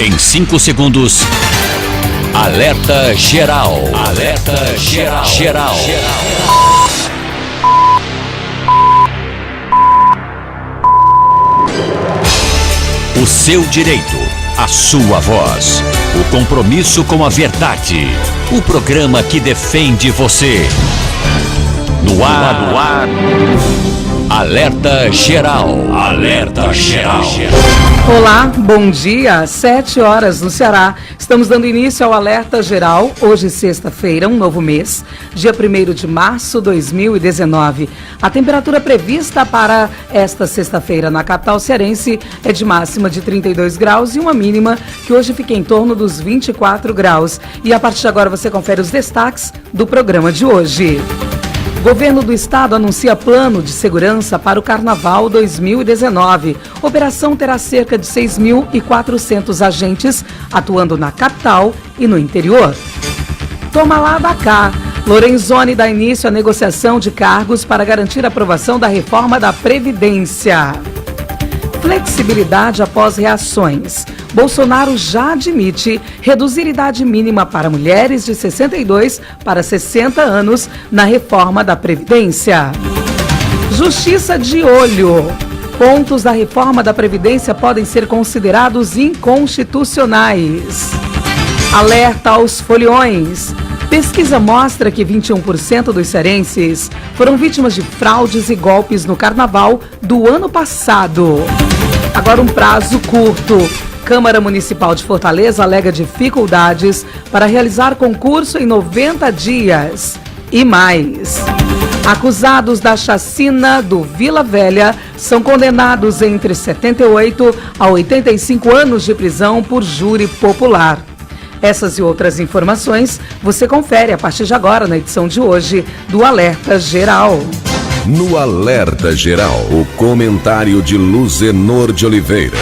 Em 5 segundos, alerta geral. Alerta geral. O seu direito, a sua voz, o compromisso com a verdade, o programa que defende você. No ar, Alerta Geral. Alerta Geral. Olá, bom dia, 7 horas no Ceará. Estamos dando início ao Alerta Geral, hoje sexta-feira, um novo mês, dia 1º de março de 2019. A temperatura prevista para esta sexta-feira na capital cearense é de máxima de 32 graus e uma mínima que hoje fica em torno dos 24 graus. E a partir de agora você confere os destaques do programa de hoje. Governo do Estado anuncia plano de segurança para o Carnaval 2019. Operação terá cerca de 6.400 agentes atuando na capital e no interior. Toma lá da cá. Lorenzoni dá início à negociação de cargos para garantir a aprovação da reforma da Previdência. Flexibilidade após reações. Bolsonaro já admite reduzir idade mínima para mulheres de 62 para 60 anos na reforma da Previdência. Justiça de olho. Pontos da reforma da Previdência podem ser considerados inconstitucionais. Alerta aos foliões. Pesquisa mostra que 21% dos cearenses foram vítimas de fraudes e golpes no Carnaval do ano passado. Agora um prazo curto. Câmara Municipal de Fortaleza alega dificuldades para realizar concurso em 90 dias. E mais. Acusados da chacina do Vila Velha são condenados entre 78 a 85 anos de prisão por júri popular. Essas e outras informações você confere a partir de agora na edição de hoje do Alerta Geral. No Alerta Geral, o comentário de Luzenor de Oliveira.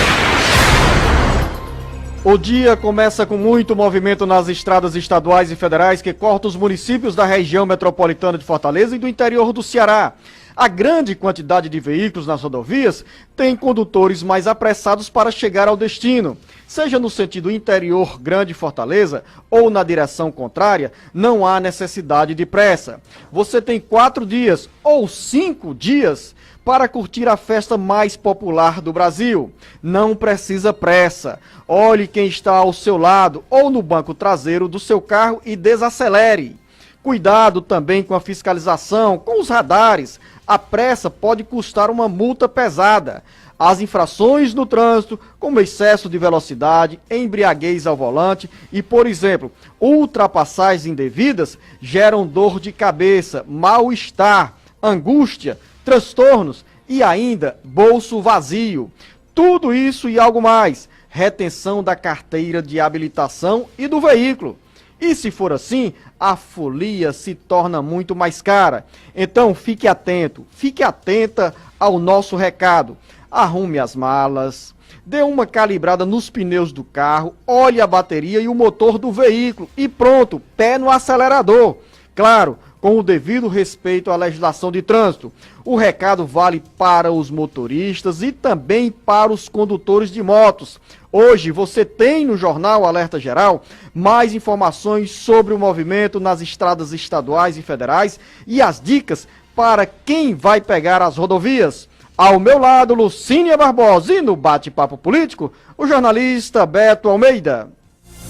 O dia começa com muito movimento nas estradas estaduais e federais que cortam os municípios da região metropolitana de Fortaleza e do interior do Ceará. A grande quantidade de veículos nas rodovias tem condutores mais apressados para chegar ao destino. Seja no sentido interior Grande Fortaleza ou na direção contrária, não há necessidade de pressa. Você tem 4 dias ou 5 dias para curtir a festa mais popular do Brasil. Não precisa pressa. Olhe quem está ao seu lado ou no banco traseiro do seu carro e desacelere. Cuidado também com a fiscalização, com os radares. A pressa pode custar uma multa pesada. As infrações no trânsito, como excesso de velocidade, embriaguez ao volante e, por exemplo, ultrapassagens indevidas, geram dor de cabeça, mal-estar, angústia, transtornos e ainda bolso vazio. Tudo isso e algo mais. Retenção da carteira de habilitação e do veículo. E se for assim, a folia se torna muito mais cara. Então fique atento, fique atenta ao nosso recado. Arrume as malas, dê uma calibrada nos pneus do carro, olhe a bateria e o motor do veículo e pronto, pé no acelerador. Claro, com o devido respeito à legislação de trânsito. O recado vale para os motoristas e também para os condutores de motos. Hoje você tem no jornal Alerta Geral mais informações sobre o movimento nas estradas estaduais e federais e as dicas para quem vai pegar as rodovias. Ao meu lado, Lucínia Barbosa, e no bate-papo político, o jornalista Beto Almeida.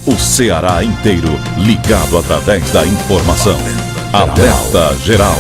O Ceará inteiro ligado através da informação. Alerta Geral.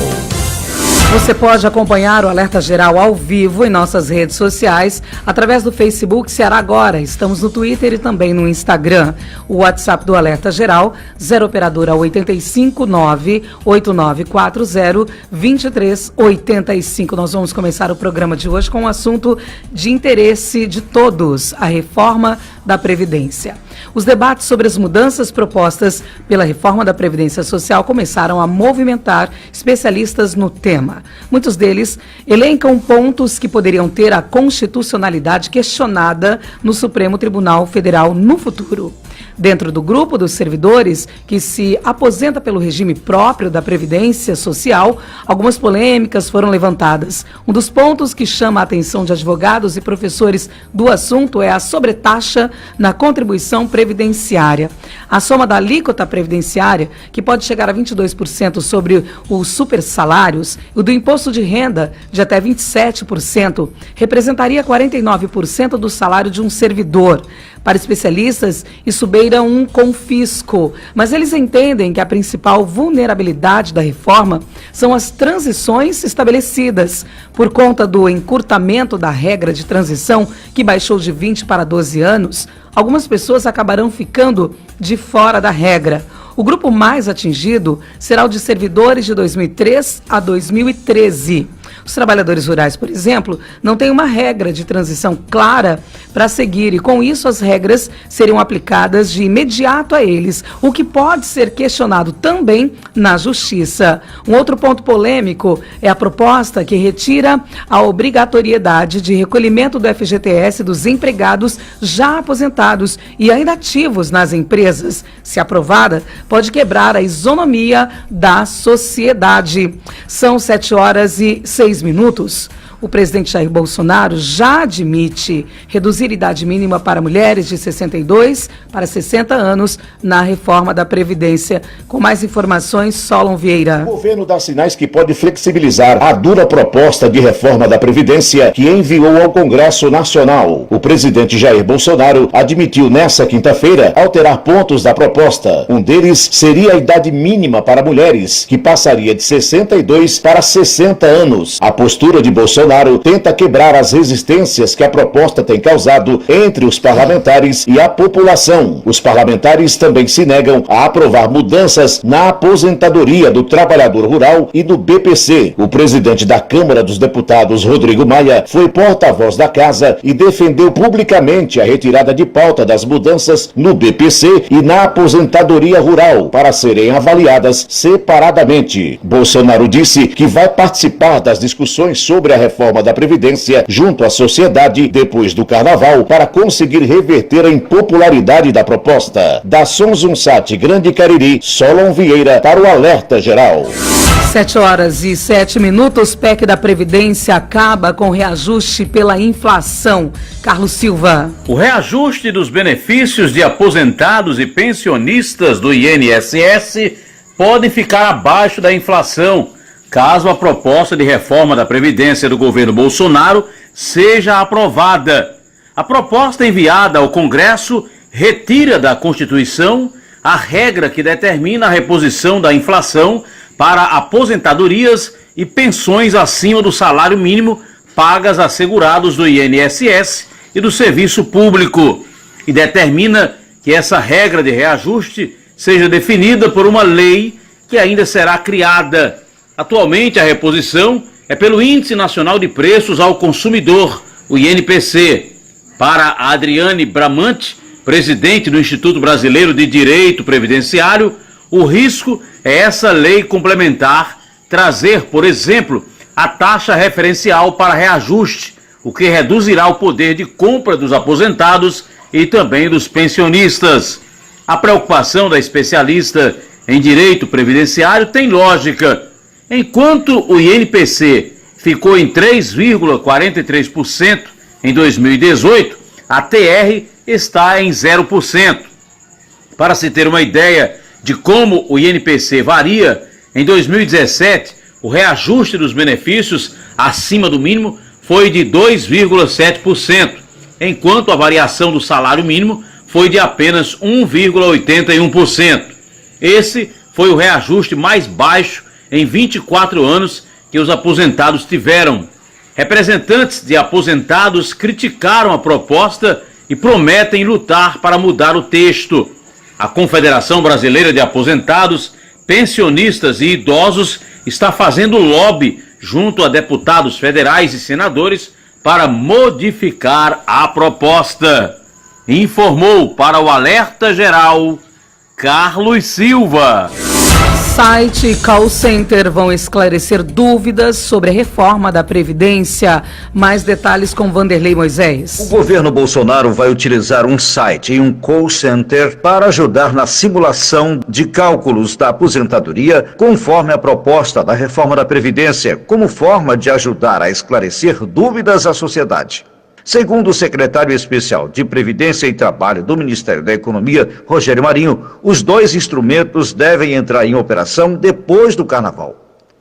Você pode acompanhar o Alerta Geral ao vivo em nossas redes sociais, através do Facebook Ceará Agora. Estamos no Twitter e também no Instagram. O WhatsApp do Alerta Geral, 0 operadora 859-8940-2385. Nós vamos começar o programa de hoje com um assunto de interesse de todos, a reforma da Previdência. Os debates sobre as mudanças propostas pela reforma da Previdência Social começaram a movimentar especialistas no tema. Muitos deles elencam pontos que poderiam ter a constitucionalidade questionada no Supremo Tribunal Federal no futuro. Dentro do grupo dos servidores que se aposenta pelo regime próprio da Previdência Social, algumas polêmicas foram levantadas. Um dos pontos que chama a atenção de advogados e professores do assunto é a sobretaxa na contribuição previdenciária. A soma da alíquota previdenciária, que pode chegar a 22% sobre os supersalários, e do imposto de renda de até 27%, representaria 49% do salário de um servidor. Para especialistas, isso beira um confisco, mas eles entendem que a principal vulnerabilidade da reforma são as transições estabelecidas. Por conta do encurtamento da regra de transição, que baixou de 20 para 12 anos, algumas pessoas acabarão ficando de fora da regra. O grupo mais atingido será o de servidores de 2003 a 2013. Os trabalhadores rurais, por exemplo, não têm uma regra de transição clara para seguir e, com isso, as regras seriam aplicadas de imediato a eles, o que pode ser questionado também na Justiça. Um outro ponto polêmico é a proposta que retira a obrigatoriedade de recolhimento do FGTS dos empregados já aposentados e ainda ativos nas empresas. Se aprovada, pode quebrar a isonomia da sociedade. São 7h06. O presidente Jair Bolsonaro já admite reduzir a idade mínima para mulheres de 62 para 60 anos na reforma da Previdência. Com mais informações, Solon Vieira. O governo dá sinais que pode flexibilizar a dura proposta de reforma da Previdência que enviou ao Congresso Nacional. O presidente Jair Bolsonaro admitiu nesta quinta-feira alterar pontos da proposta. Um deles seria a idade mínima para mulheres, que passaria de 62 para 60 anos. A postura de Bolsonaro tenta quebrar as resistências que a proposta tem causado entre os parlamentares e a população. Os parlamentares também se negam a aprovar mudanças na aposentadoria do trabalhador rural e do BPC. O presidente da Câmara dos Deputados, Rodrigo Maia, foi porta-voz da casa e defendeu publicamente a retirada de pauta das mudanças no BPC e na aposentadoria rural para serem avaliadas separadamente. Bolsonaro disse que vai participar das discussões sobre a reforma da Previdência junto à sociedade depois do Carnaval para conseguir reverter a impopularidade da proposta. Da Sons Unsat Grande Cariri, Solon Vieira para o Alerta Geral. 7h07. PEC da Previdência acaba com reajuste pela inflação. Carlos Silva. O reajuste dos benefícios de aposentados e pensionistas do INSS pode ficar abaixo da inflação, caso a proposta de reforma da Previdência do governo Bolsonaro seja aprovada. A proposta enviada ao Congresso retira da Constituição a regra que determina a reposição da inflação para aposentadorias e pensões acima do salário mínimo pagas a segurados do INSS e do Serviço Público, e determina que essa regra de reajuste seja definida por uma lei que ainda será criada. Atualmente, a reposição é pelo Índice Nacional de Preços ao Consumidor, o INPC. Para a Adriane Bramante, presidente do Instituto Brasileiro de Direito Previdenciário, o risco é essa lei complementar trazer, por exemplo, a taxa referencial para reajuste, o que reduzirá o poder de compra dos aposentados e também dos pensionistas. A preocupação da especialista em direito previdenciário tem lógica. Enquanto o INPC ficou em 3,43% em 2018, a TR está em 0%. Para se ter uma ideia de como o INPC varia, em 2017, o reajuste dos benefícios acima do mínimo foi de 2,7%, enquanto a variação do salário mínimo foi de apenas 1,81%. Esse foi o reajuste mais baixo em 24 anos que os aposentados tiveram. Representantes de aposentados criticaram a proposta e prometem lutar para mudar o texto. A Confederação Brasileira de Aposentados, Pensionistas e Idosos está fazendo lobby junto a deputados federais e senadores para modificar a proposta. informou para o Alerta Geral Carlos Silva. Site e call center vão esclarecer dúvidas sobre a reforma da Previdência. Mais detalhes com Vanderlei Moisés. O governo Bolsonaro vai utilizar um site e um call center para ajudar na simulação de cálculos da aposentadoria, conforme a proposta da reforma da Previdência, como forma de ajudar a esclarecer dúvidas à sociedade. Segundo o secretário especial de Previdência e Trabalho do Ministério da Economia, Rogério Marinho, os dois instrumentos devem entrar em operação depois do Carnaval.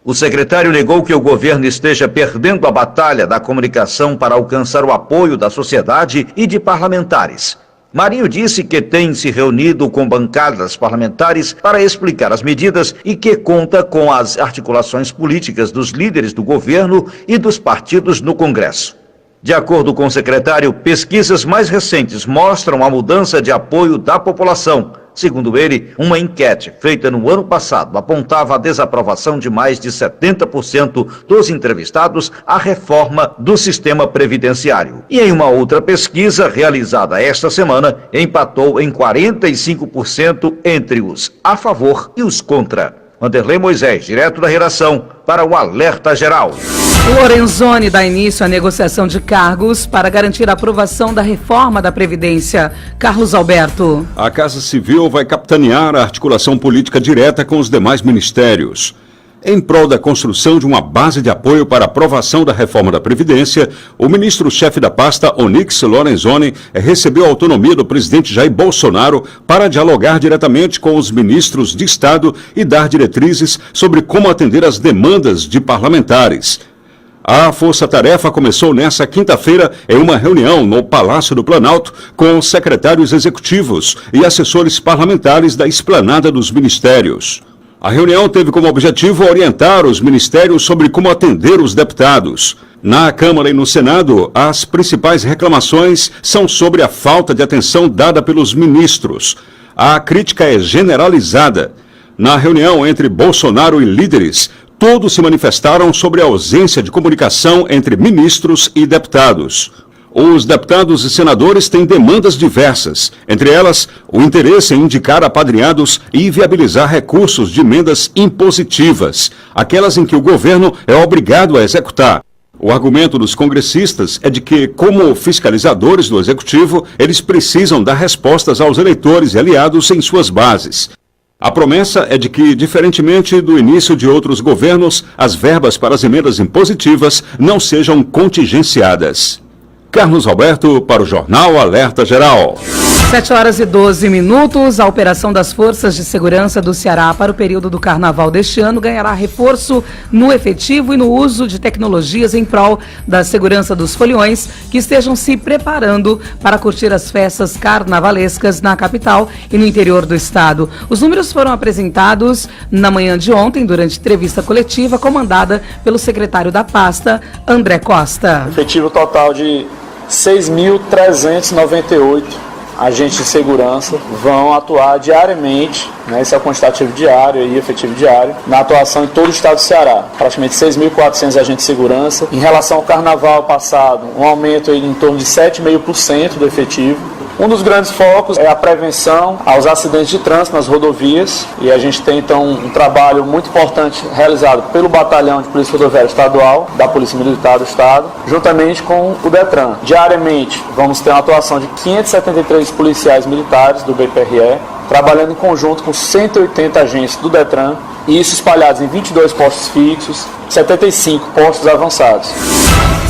O secretário negou que o governo esteja perdendo a batalha da comunicação para alcançar o apoio da sociedade e de parlamentares. Marinho disse que tem se reunido com bancadas parlamentares para explicar as medidas e que conta com as articulações políticas dos líderes do governo e dos partidos no Congresso. De acordo com o secretário, pesquisas mais recentes mostram a mudança de apoio da população. Segundo ele, uma enquete feita no ano passado apontava a desaprovação de mais de 70% dos entrevistados à reforma do sistema previdenciário. E em uma outra pesquisa realizada esta semana, empatou em 45% entre os a favor e os contra. Vanderlei Moisés, direto da redação, para o Alerta Geral. Lorenzoni dá início à negociação de cargos para garantir a aprovação da reforma da Previdência. Carlos Alberto. A Casa Civil vai capitanear a articulação política direta com os demais ministérios. Em prol da construção de uma base de apoio para a aprovação da reforma da Previdência, o ministro-chefe da pasta, Onyx Lorenzoni, recebeu a autonomia do presidente Jair Bolsonaro para dialogar diretamente com os ministros de Estado e dar diretrizes sobre como atender às demandas de parlamentares. A força-tarefa começou nesta quinta-feira em uma reunião no Palácio do Planalto com secretários executivos e assessores parlamentares da esplanada dos ministérios. A reunião teve como objetivo orientar os ministérios sobre como atender os deputados. Na Câmara e no Senado, as principais reclamações são sobre a falta de atenção dada pelos ministros. A crítica é generalizada. Na reunião entre Bolsonaro e líderes, todos se manifestaram sobre a ausência de comunicação entre ministros e deputados. Os deputados e senadores têm demandas diversas, entre elas o interesse em indicar apadrinhados e viabilizar recursos de emendas impositivas, aquelas em que o governo é obrigado a executar. O argumento dos congressistas é de que, como fiscalizadores do executivo, eles precisam dar respostas aos eleitores e aliados em suas bases. A promessa é de que, diferentemente do início de outros governos, as verbas para as emendas impositivas não sejam contingenciadas. Carlos Alberto para o Jornal Alerta Geral. 7h12. A operação das Forças de Segurança do Ceará para o período do Carnaval deste ano ganhará reforço no efetivo e no uso de tecnologias em prol da segurança dos foliões que estejam se preparando para curtir as festas carnavalescas na capital e no interior do estado. Os números foram apresentados na manhã de ontem durante entrevista coletiva comandada pelo secretário da pasta, André Costa. Efetivo total de 6.398 agentes de segurança vão atuar diariamente, né, esse é o quantitativo diário e efetivo diário, na atuação em todo o estado do Ceará. Praticamente 6.400 agentes de segurança. Em relação ao carnaval passado, um aumento em torno de 7,5% do efetivo. Um dos grandes focos é a prevenção aos acidentes de trânsito nas rodovias, e a gente tem então um trabalho muito importante realizado pelo Batalhão de Polícia Rodoviária Estadual, da Polícia Militar do Estado, juntamente com o Detran. Diariamente vamos ter uma atuação de 573 policiais militares do BPRE, trabalhando em conjunto com 180 agentes do Detran, e isso espalhados em 22 postos fixos, 75 postos avançados.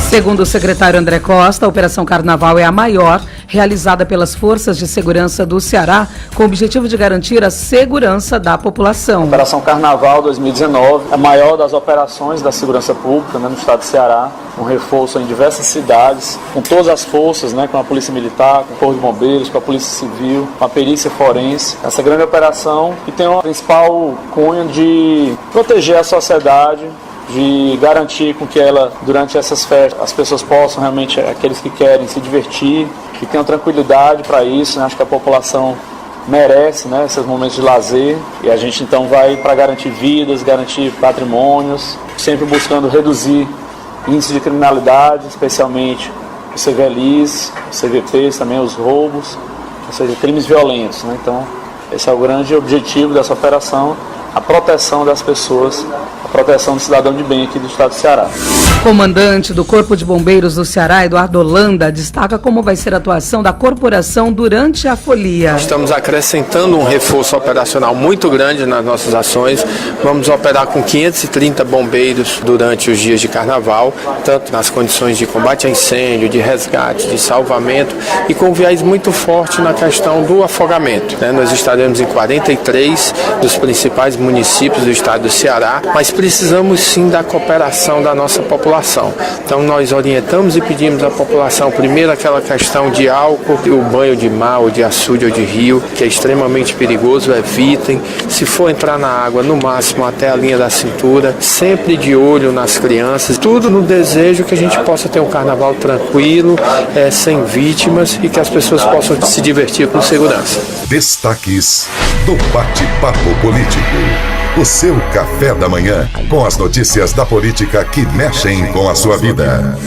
Segundo o secretário André Costa, a Operação Carnaval é a maior realizada pelas Forças de Segurança do Ceará, com o objetivo de garantir a segurança da população. A Operação Carnaval 2019 é a maior das operações da segurança pública, né, no estado do Ceará, um reforço em diversas cidades, com todas as forças, né, com a Polícia Militar, com o Corpo de Bombeiros, com a Polícia Civil, com a Perícia Forense. Essa grande operação que tem uma principal cunha de proteger a sociedade, de garantir com que ela, durante essas festas, as pessoas possam realmente, aqueles que querem se divertir, que tenham tranquilidade para isso, né? Acho que a população merece, né, esses momentos de lazer, e a gente então vai para garantir vidas, garantir patrimônios, sempre buscando reduzir índice de criminalidade, especialmente CVLIs, CVPs, também os roubos, ou seja, crimes violentos, né? Então, esse é o grande objetivo dessa operação, a proteção das pessoas, a proteção do cidadão de bem aqui do estado do Ceará. Comandante do Corpo de Bombeiros do Ceará, Eduardo Holanda, destaca como vai ser a atuação da corporação durante a folia. Estamos acrescentando um reforço operacional muito grande nas nossas ações. Vamos operar com 530 bombeiros durante os dias de carnaval, tanto nas condições de combate a incêndio, de resgate, de salvamento e com viés muito forte na questão do afogamento. Nós estaremos em 43 dos principais municípios do estado do Ceará, mas precisamos sim da cooperação da nossa população. Então nós orientamos e pedimos à população primeiro aquela questão de álcool, o banho de mar ou de açude ou de rio, que é extremamente perigoso, evitem. Se for entrar na água, no máximo até a linha da cintura, sempre de olho nas crianças, tudo no desejo que a gente possa ter um carnaval tranquilo, sem vítimas e que as pessoas possam se divertir com segurança. Destaques do Bate-Papo Político. O seu café da manhã, com as notícias da política que mexem com a sua vida.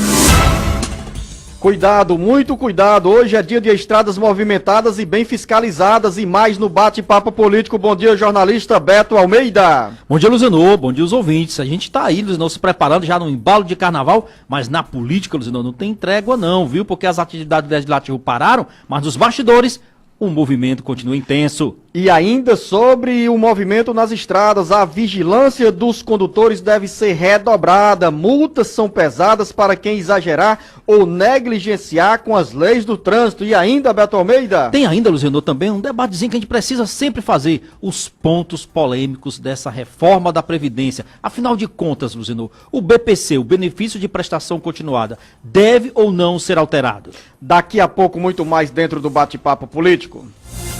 Cuidado, muito cuidado. Hoje é dia de estradas movimentadas e bem fiscalizadas e mais no Bate-Papo Político. Bom dia, jornalista Beto Almeida. Bom dia, Luzenor. Bom dia, os ouvintes. A gente tá aí, Luzenor, se preparando já no embalo de carnaval, mas na política, Luzenor, não tem trégua não, viu? Porque as atividades legislativas pararam, mas nos bastidores o movimento continua intenso. E ainda sobre o movimento nas estradas, a vigilância dos condutores deve ser redobrada. Multas são pesadas para quem exagerar ou negligenciar com as leis do trânsito. E ainda, Beto Almeida? Tem ainda, Luzenor, também um debatezinho que a gente precisa sempre fazer. Os pontos polêmicos dessa reforma da Previdência. Afinal de contas, Luzenor, o BPC, o benefício de prestação continuada, deve ou não ser alterado? Daqui a pouco, muito mais dentro do Bate-Papo Político.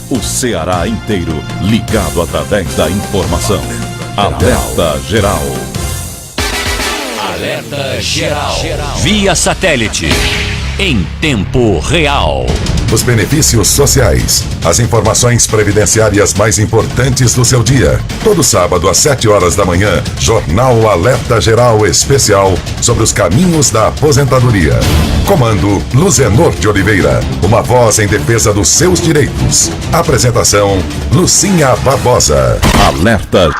O Ceará inteiro ligado através da informação. Alerta Geral. Alerta Geral. Via satélite. Em tempo real. Os benefícios sociais. As informações previdenciárias mais importantes do seu dia. Todo sábado às 7 horas da manhã, Jornal Alerta Geral Especial sobre os caminhos da aposentadoria. Comando Luzenor de Oliveira. Uma voz em defesa dos seus direitos. Apresentação Lucinha Barbosa. Alerta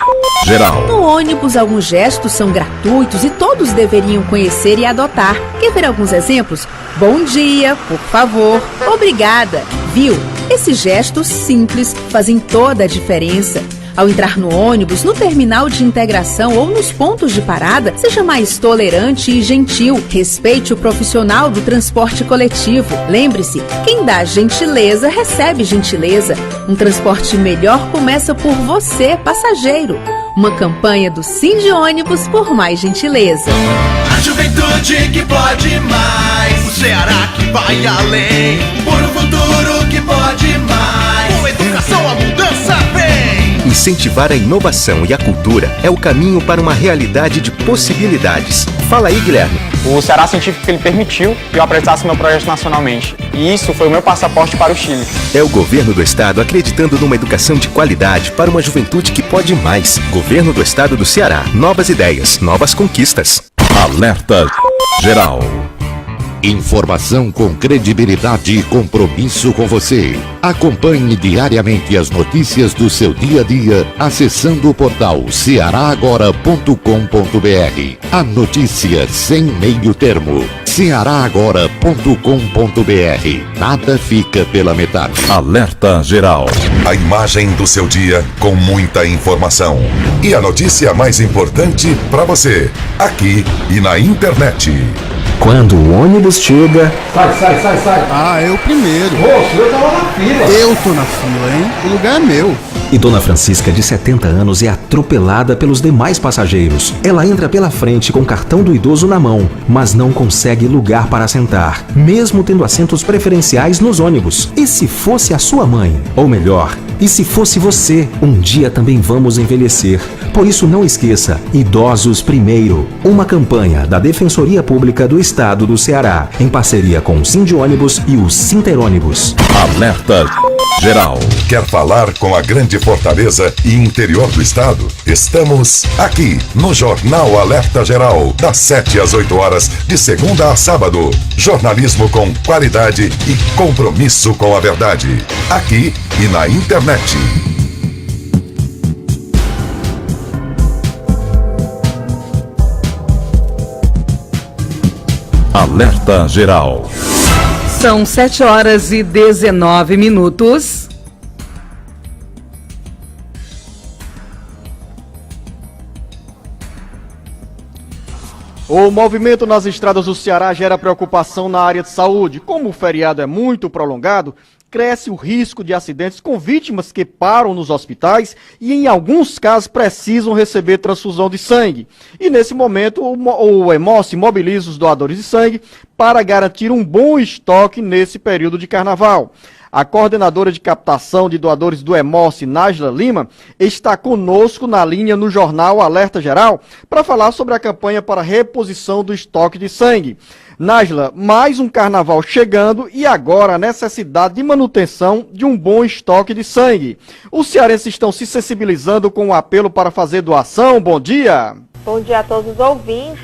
Geral. No ônibus, alguns gestos são gratuitos e todos deveriam conhecer e adotar. Quer ver alguns exemplos? Bom dia, por favor, obrigada. Viu? Esses gestos simples fazem toda a diferença. Ao entrar no ônibus, no terminal de integração ou nos pontos de parada, seja mais tolerante e gentil. Respeite o profissional do transporte coletivo. Lembre-se, quem dá gentileza recebe gentileza. Um transporte melhor começa por você, passageiro. Uma campanha do Sindônibus por mais gentileza. A juventude que pode mais, o Ceará que vai além, por um futuro que pode mais. Com educação a mudança vem. Incentivar a inovação e a cultura é o caminho para uma realidade de possibilidades. Fala aí, Guilherme. O Ceará Científico ele permitiu que eu apresentasse meu projeto nacionalmente. E isso foi o meu passaporte para o Chile. É o governo do estado acreditando numa educação de qualidade para uma juventude que pode mais. Governo do estado do Ceará. Novas ideias, novas conquistas. Alerta Geral. Informação com credibilidade e compromisso com você. Acompanhe diariamente as notícias do seu dia a dia acessando o portal cearagora.com.br. A notícia sem meio termo. cearagora.com.br. Nada fica pela metade. Alerta Geral. A imagem do seu dia com muita informação. E a notícia mais importante para você, aqui e na internet. Quando o ônibus chega... Sai. Ah, eu primeiro. Ô, eu tava na fila. Eu tô na fila, hein? O lugar é meu. E Dona Francisca, de 70 anos, é atropelada pelos demais passageiros. Ela entra pela frente com o cartão do idoso na mão, mas não consegue lugar para sentar, mesmo tendo assentos preferenciais nos ônibus. E se fosse a sua mãe? Ou melhor, e se fosse você? Um dia também vamos envelhecer. Por isso não esqueça, Idosos Primeiro. Uma campanha da Defensoria Pública do Estado do Ceará, em parceria com o Sindônibus e o Sinterônibus. Alerta Geral. Quer falar com a grande Fortaleza e interior do estado? Estamos aqui no Jornal Alerta Geral, das 7 às 8 horas, de segunda a sábado. Jornalismo com qualidade e compromisso com a verdade. Aqui e na internet. Alerta Geral. São 7 horas e 19 minutos. O movimento nas estradas do Ceará gera preocupação na área de saúde. Como o feriado é muito prolongado, cresce o risco de acidentes com vítimas que param nos hospitais e, em alguns casos, precisam receber transfusão de sangue. E, nesse momento, o Hemócio mobiliza os doadores de sangue para garantir um bom estoque nesse período de carnaval. A coordenadora de captação de doadores do Hemócio, Nájila Lima, está conosco na linha no Jornal Alerta Geral para falar sobre a campanha para reposição do estoque de sangue. Nájila, mais um carnaval chegando e agora a necessidade de manutenção de um bom estoque de sangue. Os cearenses estão se sensibilizando com o apelo para fazer doação. Bom dia! Bom dia a todos os ouvintes.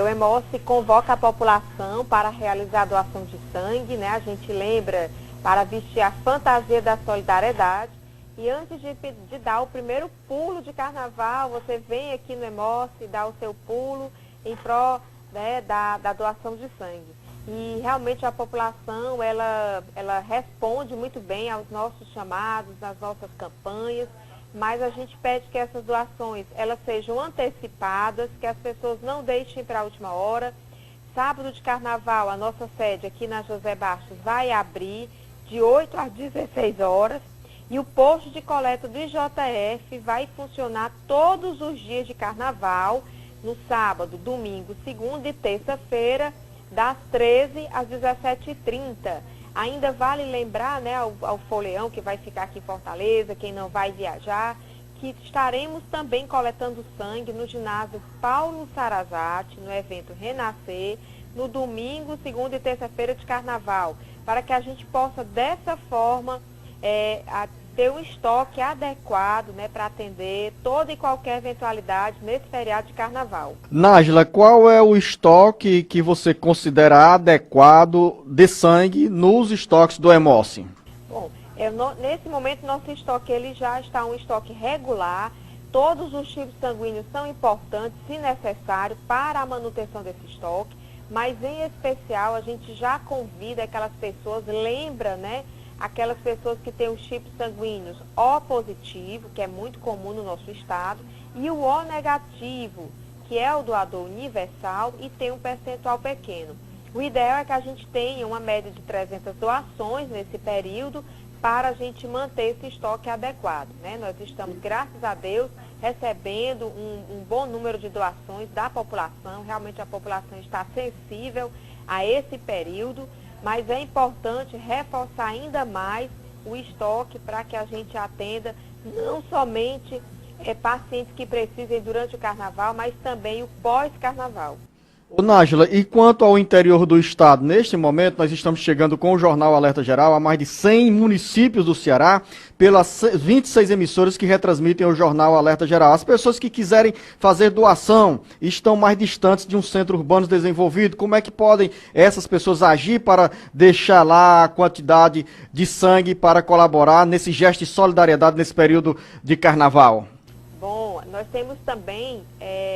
O Hemócio convoca a população para realizar a doação de sangue, né? A gente lembra para vestir a fantasia da solidariedade. E antes de dar o primeiro pulo de carnaval, você vem aqui no Hemócio e dá o seu pulo em prol, né, da doação de sangue. E realmente a população, ela responde muito bem aos nossos chamados, às nossas campanhas, mas a gente pede que essas doações, elas sejam antecipadas, que as pessoas não deixem para a última hora. Sábado de carnaval, a nossa sede aqui na José Bastos vai abrir de 8 às 16 horas e o posto de coleta do IJF vai funcionar todos os dias de carnaval, no sábado, domingo, segunda e terça-feira, das 13 às 17h30. Ainda vale lembrar, né, ao Foleão que vai ficar aqui em Fortaleza, quem não vai viajar, que estaremos também coletando sangue no ginásio Paulo Sarazate, no evento Renascer, no domingo, segunda e terça-feira de carnaval, para que a gente possa, dessa forma, ter um estoque adequado, né, para atender toda e qualquer eventualidade nesse feriado de carnaval. Nájila, qual é o estoque que você considera adequado de sangue nos estoques do Hemócio? Bom, nesse momento nosso estoque ele já está um estoque regular. Todos os tipos sanguíneos são importantes, se necessário, para a manutenção desse estoque, mas em especial a gente já convida aquelas pessoas, lembra, né, aquelas pessoas que têm os tipos sanguíneos O positivo, que é muito comum no nosso estado, e o O negativo, que é o doador universal e tem um percentual pequeno. O ideal é que a gente tenha uma média de 300 doações nesse período para a gente manter esse estoque adequado, né? Nós estamos, graças a Deus, recebendo um bom número de doações da população. Realmente a população está sensível a esse período, mas é importante reforçar ainda mais o estoque para que a gente atenda não somente pacientes que precisem durante o carnaval, mas também o pós-carnaval. Ô Nájila, e quanto ao interior do estado, neste momento nós estamos chegando com o Jornal Alerta Geral a mais de 100 municípios do Ceará, pelas 26 emissoras que retransmitem o Jornal Alerta Geral. As pessoas que quiserem fazer doação estão mais distantes de um centro urbano desenvolvido. Como é que podem essas pessoas agir para deixar lá a quantidade de sangue para colaborar nesse gesto de solidariedade nesse período de carnaval? Bom, nós temos também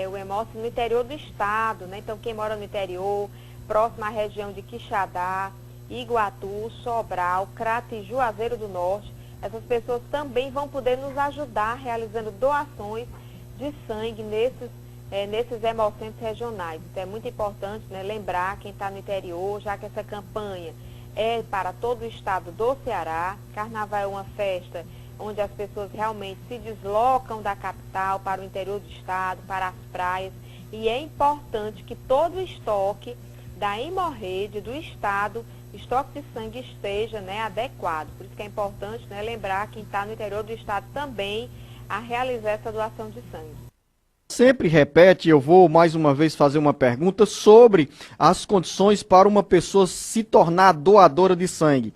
o Hemócio no interior do estado, né? Então quem mora no interior, próximo à região de Quixadá, Iguatu, Sobral, Crato e Juazeiro do Norte, essas pessoas também vão poder nos ajudar realizando doações de sangue nesses hemocentros regionais. Então é muito importante, né, lembrar quem está no interior, já que essa campanha é para todo o estado do Ceará. Carnaval é uma festa onde as pessoas realmente se deslocam da capital para o interior do estado, para as praias, e é importante que todo o estoque da Hemorrede do estado, estoque de sangue esteja, né, adequado. Por isso que é importante, né, lembrar quem está no interior do estado também a realizar essa doação de sangue. Sempre repete, eu vou mais uma vez fazer uma pergunta sobre as condições para uma pessoa se tornar doadora de sangue.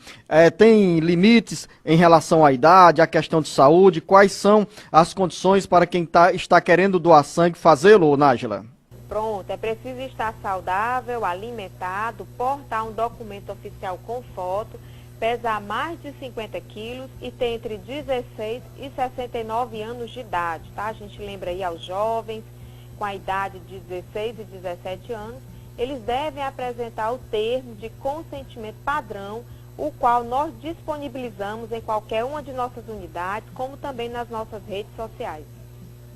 Tem limites em relação à idade, à questão de saúde? Quais são as condições para quem está querendo doar sangue fazê-lo, Nájila? Pronto, é preciso estar saudável, alimentado, portar um documento oficial com foto, pesar mais de 50 quilos e ter entre 16 e 69 anos de idade, tá? A gente lembra aí aos jovens com a idade de 16 e 17 anos, eles devem apresentar o termo de consentimento padrão, o qual nós disponibilizamos em qualquer uma de nossas unidades, como também nas nossas redes sociais.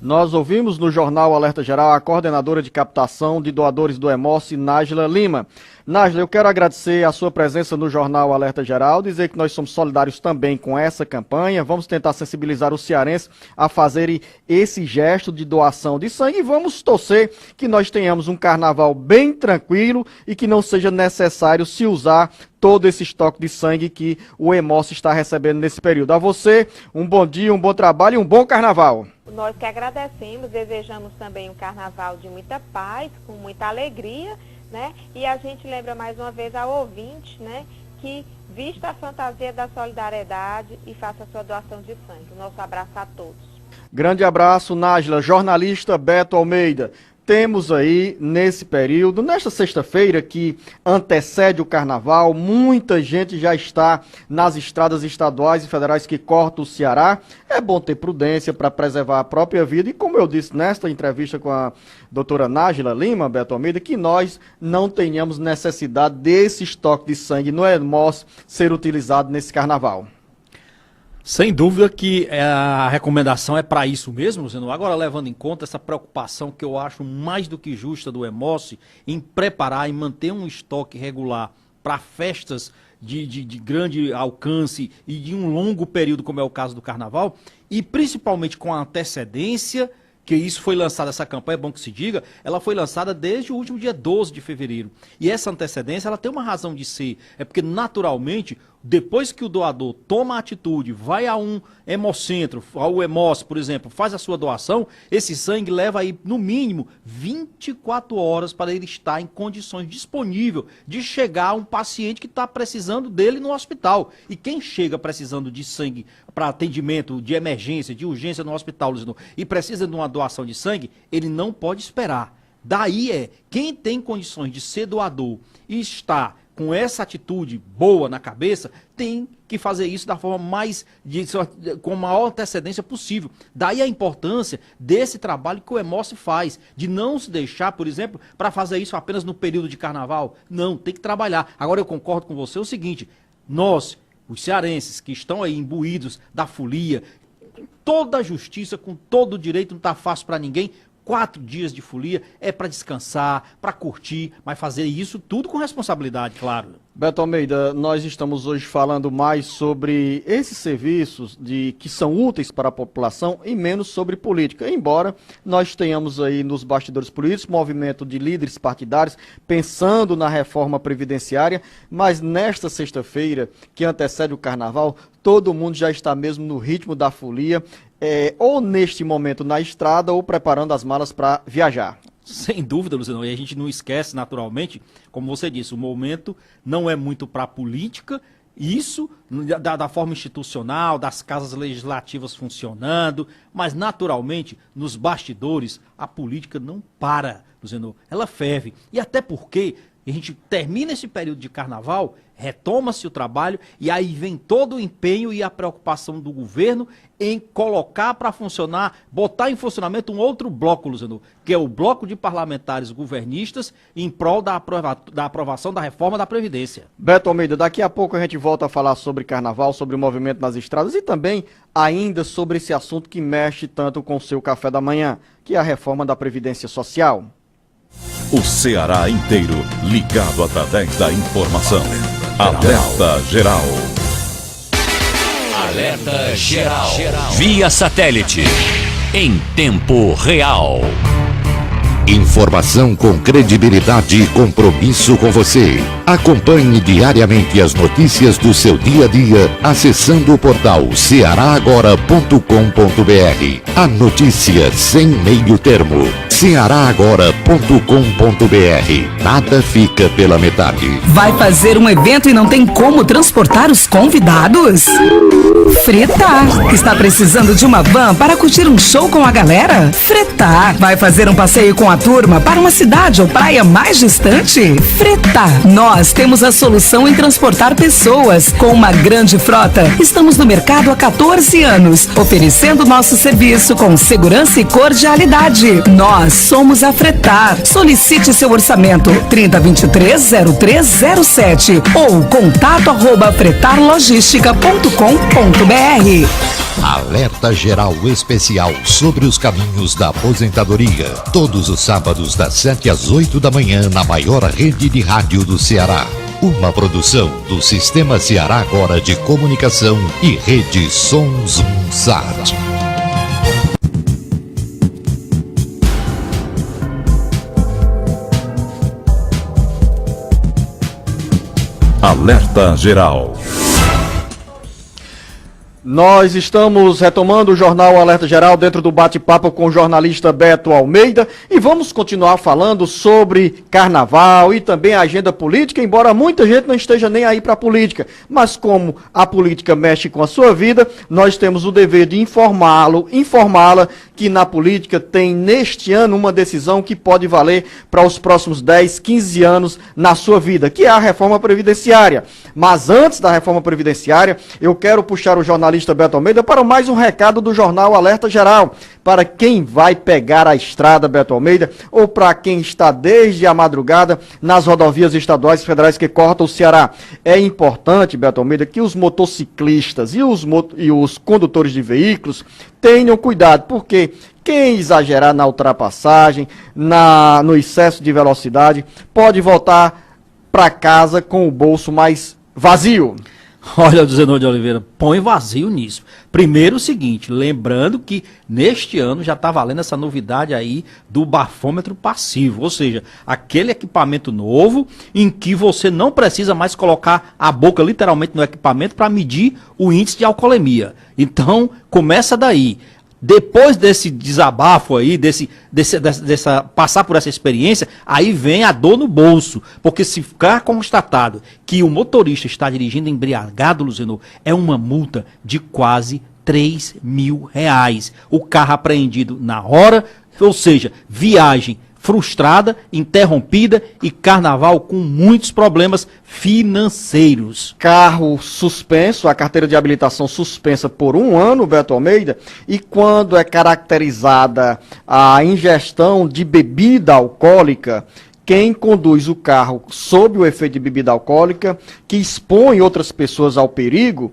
Nós ouvimos no Jornal Alerta Geral a coordenadora de captação de doadores do Hemócio, Nájila Lima. Nájila, eu quero agradecer a sua presença no Jornal Alerta Geral, dizer que nós somos solidários também com essa campanha, vamos tentar sensibilizar os cearenses a fazerem esse gesto de doação de sangue e vamos torcer que nós tenhamos um carnaval bem tranquilo e que não seja necessário se usar todo esse estoque de sangue que o Hemócio está recebendo nesse período. A você, um bom dia, um bom trabalho e um bom carnaval. Nós que agradecemos, desejamos também um carnaval de muita paz, com muita alegria, né? E a gente lembra mais uma vez ao ouvinte, né, que vista a fantasia da solidariedade e faça a sua doação de sangue. Nosso abraço a todos. Grande abraço, Nájila. Jornalista Beto Almeida. Temos aí, nesse período, nesta sexta-feira que antecede o carnaval, muita gente já está nas estradas estaduais e federais que cortam o Ceará. É bom ter prudência para preservar a própria vida e, como eu disse nesta entrevista com a doutora Nájila Lima, Beto Almeida, que nós não tenhamos necessidade desse estoque de sangue no Hemócio ser utilizado nesse carnaval. Sem dúvida que a recomendação é para isso mesmo, Luciano. Agora, levando em conta essa preocupação que eu acho mais do que justa do Hemócio em preparar e manter um estoque regular para festas de grande alcance e de um longo período, como é o caso do Carnaval, e principalmente com a antecedência, que isso foi lançado, essa campanha, é bom que se diga, ela foi lançada desde o último dia 12 de fevereiro. E essa antecedência, ela tem uma razão de ser, é porque naturalmente, depois que o doador toma a atitude, vai a um hemocentro, ao Hemócio, por exemplo, faz a sua doação, esse sangue leva aí, no mínimo, 24 horas para ele estar em condições disponível de chegar a um paciente que está precisando dele no hospital. E quem chega precisando de sangue para atendimento de emergência, de urgência no hospital, e precisa de uma doação de sangue, ele não pode esperar. Daí quem tem condições de ser doador e está com essa atitude boa na cabeça, tem que fazer isso da forma com a maior antecedência possível. Daí a importância desse trabalho que o Hemócio faz, de não se deixar, por exemplo, para fazer isso apenas no período de carnaval. Não, tem que trabalhar. Agora eu concordo com você o seguinte, nós, os cearenses que estão aí imbuídos da folia, toda a justiça, com todo o direito, não está fácil para ninguém. 4 dias de folia é para descansar, para curtir, mas fazer isso tudo com responsabilidade, claro. Beto Almeida, nós estamos hoje falando mais sobre esses serviços que são úteis para a população e menos sobre política, embora nós tenhamos aí nos bastidores políticos movimento de líderes partidários pensando na reforma previdenciária, mas nesta sexta-feira, que antecede o carnaval, todo mundo já está mesmo no ritmo da folia, ou neste momento na estrada ou preparando as malas para viajar. Sem dúvida, Luciano, e a gente não esquece naturalmente, como você disse, o momento não é muito para a política, isso da forma institucional, das casas legislativas funcionando, mas naturalmente nos bastidores a política não para, Luciano, ela ferve, e até porque a gente termina esse período de carnaval, retoma-se o trabalho e aí vem todo o empenho e a preocupação do governo em colocar para funcionar, botar em funcionamento um outro bloco, Luciano, que é o bloco de parlamentares governistas em prol da aprovação da reforma da Previdência. Beto Almeida, daqui a pouco a gente volta a falar sobre carnaval, sobre o movimento nas estradas e também ainda sobre esse assunto que mexe tanto com o seu café da manhã, que é a reforma da Previdência Social. O Ceará inteiro ligado através da informação. Alerta Geral. Alerta Geral. Via satélite. Em tempo real. Informação com credibilidade e compromisso com você. Acompanhe diariamente as notícias do seu dia a dia acessando o portal cearagora.com.br. A notícia sem meio termo. cearagora.com.br. Nada fica pela metade. Vai fazer um evento e não tem como transportar os convidados? Fretar. Está precisando de uma van para curtir um show com a galera? Fretar. Vai fazer um passeio com a turma para uma cidade ou praia mais distante? Fretar. Nós temos a solução em transportar pessoas. Com uma grande frota, estamos no mercado há 14 anos, oferecendo nosso serviço com segurança e cordialidade. Nós somos a Fretar. Solicite seu orçamento 3023-0307 ou contato@fretarlogistica.com.br. Alerta geral especial sobre os caminhos da aposentadoria. Todos os sábados das 7 às 8 da manhã na maior rede de rádio do Ceará. Uma produção do Sistema Ceará Agora de Comunicação e Rede Sons Sat. Alerta geral. Nós estamos retomando o Jornal Alerta Geral dentro do bate-papo com o jornalista Beto Almeida e vamos continuar falando sobre carnaval e também a agenda política, embora muita gente não esteja nem aí para a política. Mas como a política mexe com a sua vida, nós temos o dever de informá-la que na política tem neste ano uma decisão que pode valer para os próximos 10, 15 anos na sua vida, que é a reforma previdenciária. Mas antes da reforma previdenciária, eu quero puxar o jornalista Beto Almeida para mais um recado do Jornal Alerta Geral. Para quem vai pegar a estrada, Beto Almeida, ou para quem está desde a madrugada nas rodovias estaduais e federais que cortam o Ceará. É importante, Beto Almeida, que os motociclistas e os condutores de veículos tenham cuidado, porque quem exagerar na ultrapassagem, no excesso de velocidade, pode voltar para casa com o bolso mais vazio. Olha, Zenor de Oliveira, põe vazio nisso. Primeiro o seguinte, lembrando que neste ano já está valendo essa novidade aí do bafômetro passivo, ou seja, aquele equipamento novo em que você não precisa mais colocar a boca literalmente no equipamento para medir o índice de alcoolemia. Então, começa daí. Depois desse desabafo aí, passar por essa experiência, aí vem a dor no bolso. Porque se ficar constatado que o motorista está dirigindo embriagado, Luzenor, é uma multa de quase R$3.000. O carro apreendido na hora, ou seja, viagem frustrada, interrompida e carnaval com muitos problemas financeiros. Carro suspenso, a carteira de habilitação suspensa por 1 ano, Beto Almeida, e quando é caracterizada a ingestão de bebida alcoólica, quem conduz o carro sob o efeito de bebida alcoólica, que expõe outras pessoas ao perigo,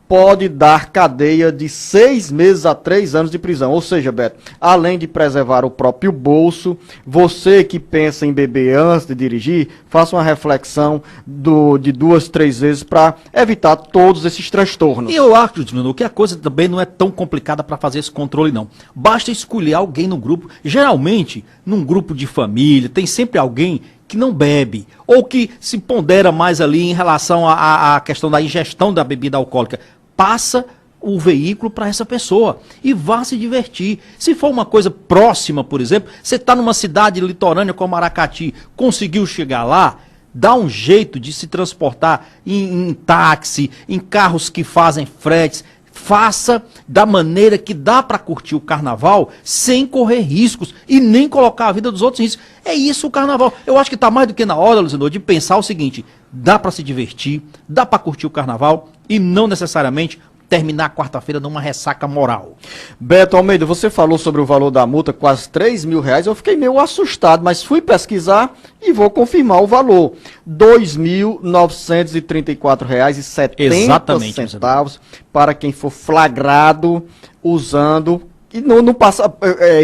pode dar cadeia de 6 meses a 3 anos de prisão. Ou seja, Beto, além de preservar o próprio bolso, você que pensa em beber antes de dirigir, faça uma reflexão de 2, 3 vezes para evitar todos esses transtornos. E eu acho, Bruno, que a coisa também não é tão complicada para fazer esse controle, não. Basta escolher alguém no grupo. Geralmente, num grupo de família, tem sempre alguém que não bebe, ou que se pondera mais ali em relação à questão da ingestão da bebida alcoólica. Passa o veículo para essa pessoa e vá se divertir. Se for uma coisa próxima, por exemplo, você está numa cidade litorânea como Aracati, conseguiu chegar lá, dá um jeito de se transportar em táxi, em carros que fazem fretes. Faça da maneira que dá para curtir o carnaval sem correr riscos e nem colocar a vida dos outros em risco. É isso o carnaval. Eu acho que está mais do que na hora, Luciano, de pensar o seguinte: dá para se divertir, dá para curtir o carnaval e não necessariamente terminar a quarta-feira numa ressaca moral. Beto Almeida, você falou sobre o valor da multa, quase R$3.000. Eu fiquei meio assustado, mas fui pesquisar e vou confirmar o valor. R$2.934,70 para quem for flagrado usando e não passa,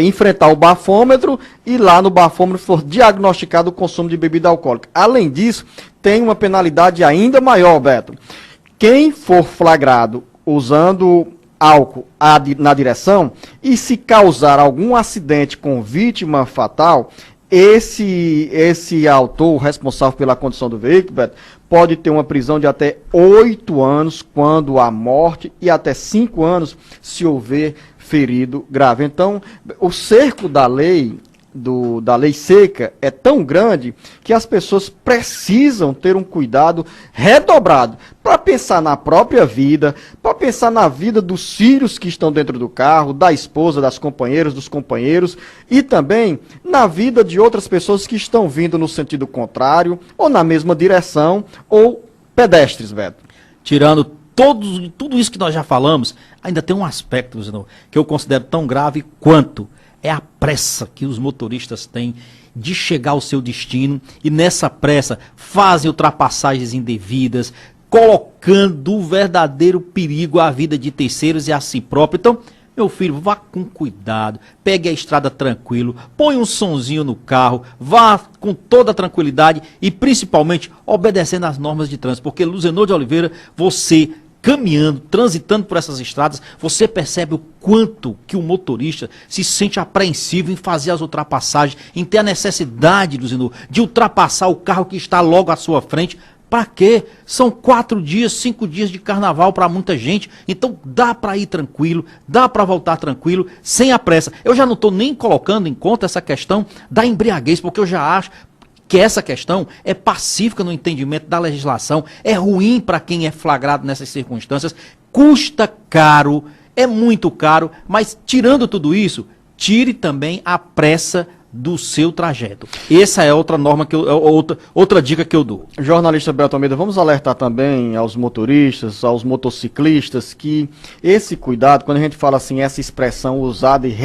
enfrentar o bafômetro e lá no bafômetro for diagnosticado o consumo de bebida alcoólica. Além disso, tem uma penalidade ainda maior, Beto. Quem for flagrado usando álcool na direção e se causar algum acidente com vítima fatal, esse autor responsável pela condição do veículo, Beto, pode ter uma prisão de até 8 anos quando há morte e até 5 anos se houver ferido grave. Então, o cerco da lei seca é tão grande que as pessoas precisam ter um cuidado redobrado para pensar na própria vida, para pensar na vida dos filhos que estão dentro do carro, da esposa, das companheiras, dos companheiros e também na vida de outras pessoas que estão vindo no sentido contrário ou na mesma direção ou pedestres, Beto. Tirando tudo isso que nós já falamos, ainda tem um aspecto, Luciano, que eu considero tão grave quanto é a pressa que os motoristas têm de chegar ao seu destino e nessa pressa fazem ultrapassagens indevidas, colocando o verdadeiro perigo à vida de terceiros e a si próprio. Então, meu filho, vá com cuidado, pegue a estrada tranquilo, põe um sonzinho no carro, vá com toda a tranquilidade e principalmente obedecendo às normas de trânsito, porque Luzenor de Oliveira, você caminhando, transitando por essas estradas, você percebe o quanto que o motorista se sente apreensivo em fazer as ultrapassagens, em ter a necessidade, Luzinor, de ultrapassar o carro que está logo à sua frente. Para quê? São 4 dias, 5 dias de carnaval para muita gente, então dá para ir tranquilo, dá para voltar tranquilo, sem a pressa. Eu já não estou nem colocando em conta essa questão da embriaguez, porque eu já acho que essa questão é pacífica no entendimento da legislação, é ruim para quem é flagrado nessas circunstâncias, custa caro, é muito caro, mas tirando tudo isso, tire também a pressa do seu trajeto. Essa é outra norma, outra dica que eu dou. Jornalista Beto Almeida, vamos alertar também aos motoristas, aos motociclistas, que esse cuidado, quando a gente fala assim, essa expressão usada e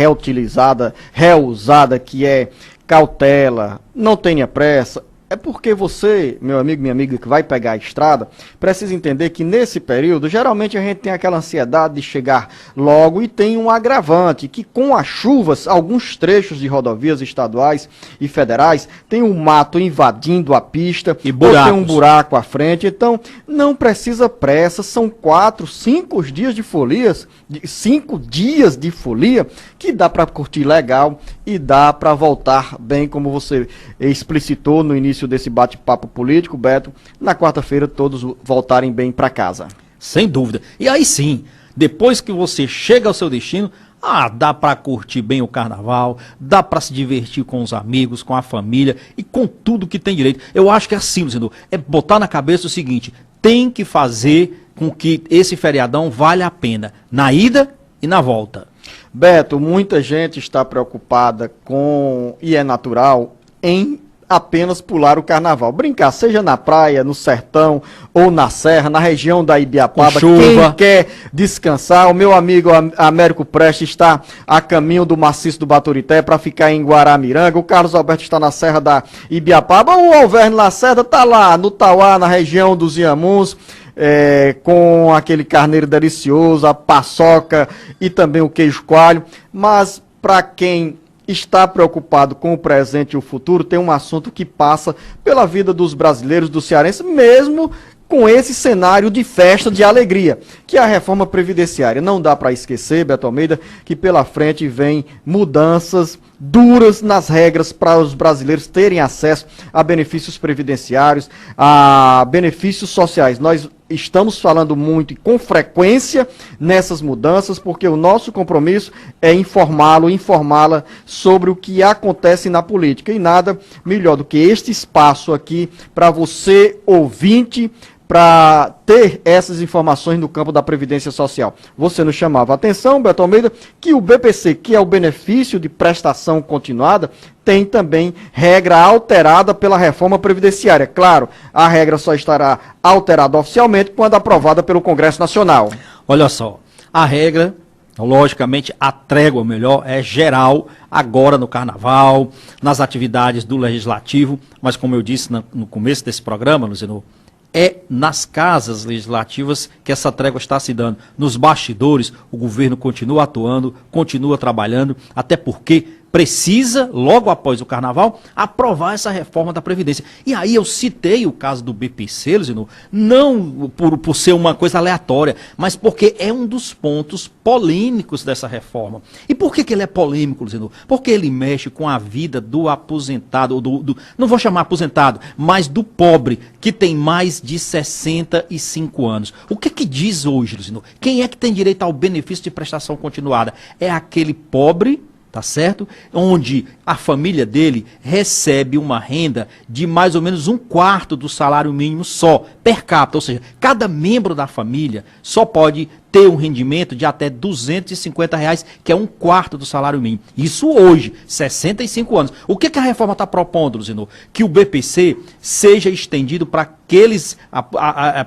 reusada, que é cautela, não tenha pressa, é porque você, meu amigo, minha amiga, que vai pegar a estrada, precisa entender que nesse período, geralmente a gente tem aquela ansiedade de chegar logo e tem um agravante, que com as chuvas, alguns trechos de rodovias estaduais e federais, tem um mato invadindo a pista, e buracos, ou tem um buraco à frente, então não precisa pressa, são 4, 5 dias de folias, 5 dias de folia, que dá para curtir legal e dá para voltar bem, como você explicitou no início desse bate-papo político, Beto, na quarta-feira todos voltarem bem para casa. Sem dúvida. E aí sim, depois que você chega ao seu destino, dá para curtir bem o carnaval, dá para se divertir com os amigos, com a família e com tudo que tem direito. Eu acho que é assim, Luciano, é botar na cabeça o seguinte, tem que fazer com que esse feriadão valha a pena, na ida e na volta. Beto, muita gente está preocupada com, e é natural, em apenas pular o carnaval. Brincar, seja na praia, no sertão ou na serra, na região da Ibiapaba. Quem quer descansar, o meu amigo Américo Prestes está a caminho do maciço do Baturité para ficar em Guaramiranga. O Carlos Alberto está na serra da Ibiapaba. O Alverno Lacerda está lá no Tauá, na região dos Iamuns, com aquele carneiro delicioso, a paçoca e também o queijo coalho. Mas para quem está preocupado com o presente e o futuro, tem um assunto que passa pela vida dos brasileiros, dos cearenses, mesmo com esse cenário de festa, de alegria, que é a reforma previdenciária. Não dá para esquecer, Beto Almeida, que pela frente vem mudanças duras nas regras para os brasileiros terem acesso a benefícios previdenciários, a benefícios sociais. Nós estamos falando muito e com frequência nessas mudanças, porque o nosso compromisso é informá-la sobre o que acontece na política. E nada melhor do que este espaço aqui para você, ouvinte, para ter essas informações no campo da Previdência Social. Você nos chamava a atenção, Beto Almeida, que o BPC, que é o benefício de prestação continuada, tem também regra alterada pela reforma previdenciária. Claro, a regra só estará alterada oficialmente quando aprovada pelo Congresso Nacional. Olha só, a regra, logicamente, a trégua melhor é geral, agora no Carnaval, nas atividades do Legislativo, mas como eu disse no começo desse programa, Luciano, é nas casas legislativas que essa trégua está se dando. Nos bastidores, o governo continua atuando, continua trabalhando, até porque precisa, logo após o Carnaval, aprovar essa reforma da Previdência. E aí eu citei o caso do BPC, Luciano, não por ser uma coisa aleatória, mas porque é um dos pontos polêmicos dessa reforma. E por que ele é polêmico, Luciano? Porque ele mexe com a vida do aposentado, não vou chamar aposentado, mas do pobre, que tem mais de 65 anos. O que diz hoje, Luciano? Quem é que tem direito ao benefício de prestação continuada? É aquele pobre, tá certo? Onde a família dele recebe uma renda de mais ou menos 1/4 do salário mínimo só, per capita, ou seja, cada membro da família só pode ter um rendimento de até R$250, que é 1/4 do salário mínimo. Isso hoje, 65 anos. O que a reforma está propondo, Luciano? Que o BPC seja estendido para aqueles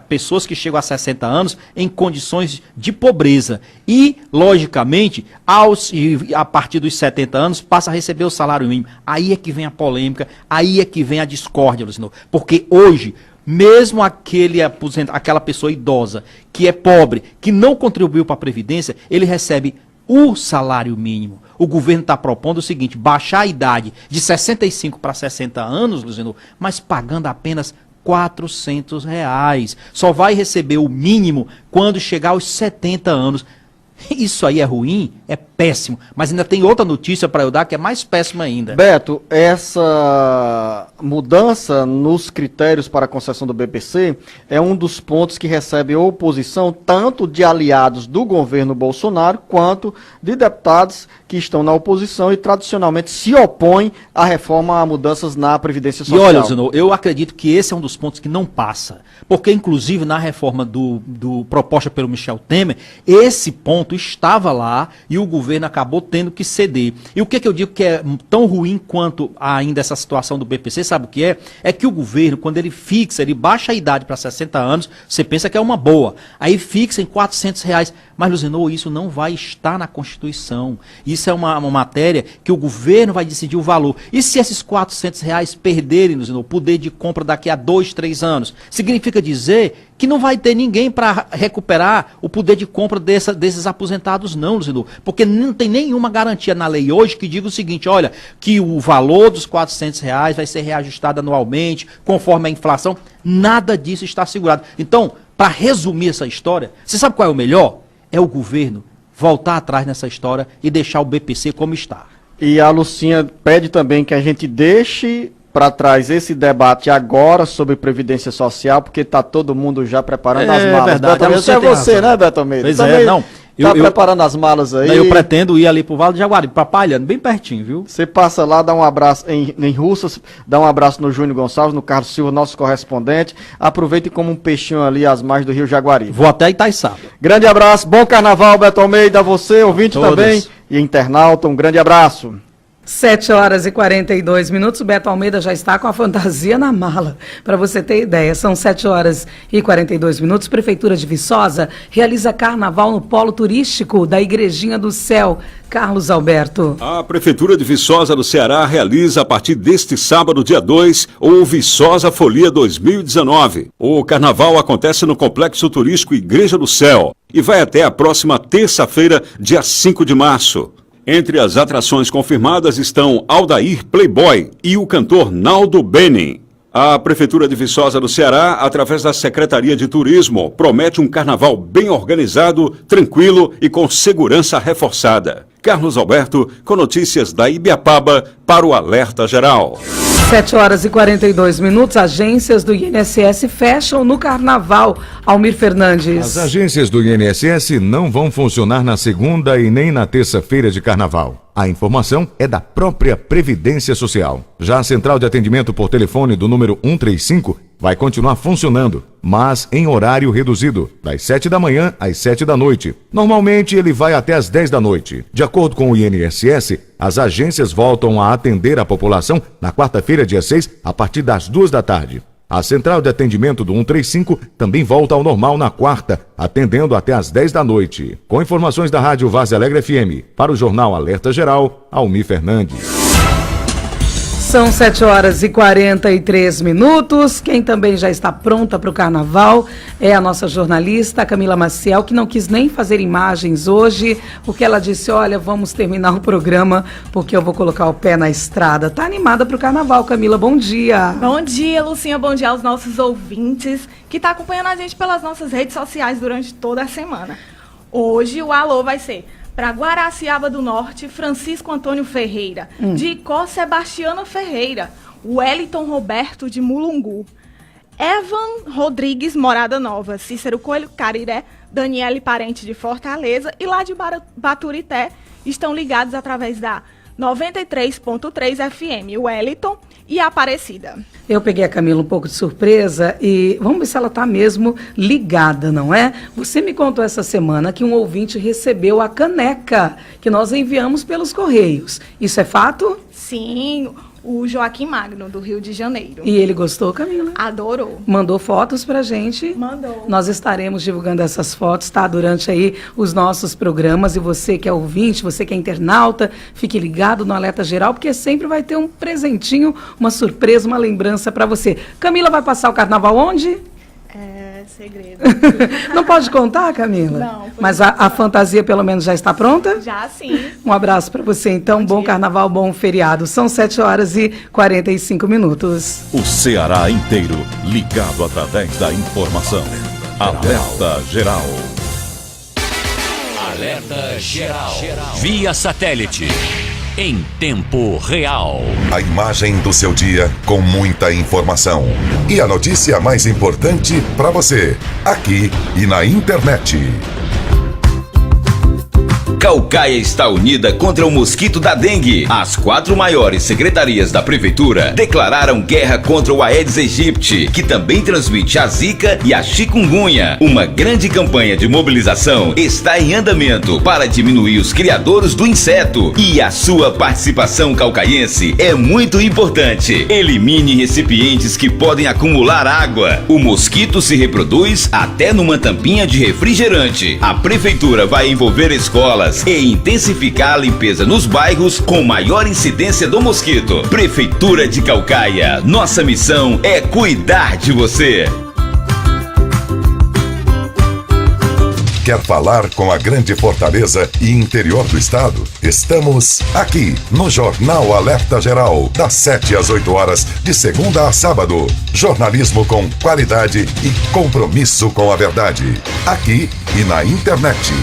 pessoas que chegam a 60 anos em condições de pobreza. E, logicamente, a partir dos 70 anos, passa a receber o salário mínimo. Aí é que vem a polêmica, aí é que vem a discórdia, Luciano. Porque hoje, mesmo aquela pessoa idosa, que é pobre, que não contribuiu para a Previdência, ele recebe o salário mínimo. O governo está propondo o seguinte, baixar a idade de 65 para 60 anos, Luciano, mas pagando apenas R$400. Só vai receber o mínimo quando chegar aos 70 anos. Isso aí é ruim? É péssimo. Mas ainda tem outra notícia para eu dar que é mais péssima ainda. Beto, essa mudança nos critérios para a concessão do BPC é um dos pontos que recebe oposição tanto de aliados do governo Bolsonaro quanto de deputados que estão na oposição e tradicionalmente se opõem à reforma, a mudanças na Previdência Social. E olha, Zeno, eu acredito que esse é um dos pontos que não passa. Porque, inclusive, na reforma proposta pelo Michel Temer, esse ponto estava lá e o governo acabou tendo que ceder. E o que eu digo que é tão ruim quanto ainda essa situação do BPC, sabe o que é? É que o governo, quando ele baixa a idade para 60 anos, você pensa que é uma boa. Aí fixa em R$400. Mas, Luciano, isso não vai estar na Constituição. Isso é uma matéria que o governo vai decidir o valor. E se esses R$400 perderem, Luciano, o poder de compra daqui a 2, 3 anos? Significa dizer que não vai ter ninguém para recuperar o poder de compra desses aposentados não, Luciano. Porque não tem nenhuma garantia na lei hoje que diga o seguinte, olha, que o valor dos R$400 vai ser reajustado anualmente, conforme a inflação. Nada disso está assegurado. Então, para resumir essa história, você sabe qual é o melhor? É o governo voltar atrás nessa história e deixar o BPC como está. E a Lucinha pede também que a gente deixe para trás esse debate agora sobre Previdência Social, porque está todo mundo já preparando as malas. Verdade, Beto, isso é você, né, Beto Almeida? Pois é, não. Tá preparando as malas aí? Eu pretendo ir ali pro Vale do Jaguaribe, pra Palhano, bem pertinho, viu? Você passa lá, dá um abraço em Russas, dá um abraço no Júnior Gonçalves, no Carlos Silva, nosso correspondente. Aproveita e come um peixinho ali às margens do Rio Jaguaribe. Vou até Itaiçaba. Grande abraço, bom carnaval, Beto Almeida, a você, ouvinte também, e internauta, um grande abraço. 7h42. Beto Almeida já está com a fantasia na mala. Para você ter ideia, são 7h42. Prefeitura de Viçosa realiza carnaval no polo turístico da Igrejinha do Céu. Carlos Alberto. A Prefeitura de Viçosa do Ceará realiza a partir deste sábado, dia 2, o Viçosa Folia 2019. O carnaval acontece no Complexo Turístico Igreja do Céu e vai até a próxima terça-feira, dia 5 de março. Entre as atrações confirmadas estão Aldair Playboy e o cantor Naldo Benin. A Prefeitura de Viçosa do Ceará, através da Secretaria de Turismo, promete um carnaval bem organizado, tranquilo e com segurança reforçada. Carlos Alberto, com notícias da Ibiapaba para o Alerta Geral. 7h42. Agências do INSS fecham no carnaval. Almir Fernandes. As agências do INSS não vão funcionar na segunda e nem na terça-feira de carnaval. A informação é da própria Previdência Social. Já a central de atendimento por telefone do número 135 vai continuar funcionando, mas em horário reduzido, das 7 da manhã às 7 da noite. Normalmente ele vai até às 10 da noite. De acordo com o INSS, as agências voltam a atender a população na quarta-feira, dia 6, a partir das 2 da tarde. A central de atendimento do 135 também volta ao normal na quarta, atendendo até às 10 da noite. Com informações da Rádio Várzea Alegre FM, para o Jornal Alerta Geral, Almir Fernandes. São 7h43. Quem também já está pronta para o carnaval é a nossa jornalista Camila Maciel, que não quis nem fazer imagens hoje, porque ela disse, olha, vamos terminar o programa, porque eu vou colocar o pé na estrada. Tá animada para o carnaval, Camila, bom dia. Bom dia, Lucinha, bom dia aos nossos ouvintes, que está acompanhando a gente pelas nossas redes sociais durante toda a semana. Hoje o alô vai ser para Guaraciaba do Norte, Francisco Antônio Ferreira, de Icó, Sebastiana Ferreira, Wellington Roberto de Mulungu, Evan Rodrigues, Morada Nova, Cícero Coelho Cariré, Daniele Parente de Fortaleza e lá de Baturité estão ligados através da 93.3 FM, Wellington e Aparecida. Eu peguei a Camila um pouco de surpresa e vamos ver se ela está mesmo ligada, não é? Você me contou essa semana que um ouvinte recebeu a caneca que nós enviamos pelos Correios. Isso é fato? Sim, o Joaquim Magno, do Rio de Janeiro. E ele gostou, Camila? Adorou. Mandou fotos pra gente? Mandou. Nós estaremos divulgando essas fotos, tá? Durante aí os nossos programas. E você que é ouvinte, você que é internauta, fique ligado no Alerta Geral, porque sempre vai ter um presentinho, uma surpresa, uma lembrança pra você. Camila vai passar o carnaval onde? Segredo. Não pode contar, Camila? Não. Mas a fantasia pelo menos já está pronta? Já sim. Um abraço para você, então. Bom carnaval, bom feriado. São 7h45. O Ceará inteiro ligado através da informação. Alerta Geral. Alerta Geral. Via satélite. Em tempo real. A imagem do seu dia com muita informação. E a notícia mais importante para você, aqui e na internet. Caucaia está unida contra o mosquito da dengue. As 4 maiores secretarias da prefeitura declararam guerra contra o Aedes aegypti, que também transmite a zika e a chikungunya. Uma grande campanha de mobilização está em andamento para diminuir os criadouros do inseto. E a sua participação caucaiense é muito importante. Elimine recipientes que podem acumular água. O mosquito se reproduz até numa tampinha de refrigerante. A prefeitura vai envolver escolas e intensificar a limpeza nos bairros com maior incidência do mosquito. Prefeitura de Caucaia, nossa missão é cuidar de você. Quer falar com a grande Fortaleza e interior do estado? Estamos aqui no Jornal Alerta Geral, das 7 às 8 horas, de segunda a sábado. Jornalismo com qualidade e compromisso com a verdade. Aqui e na internet.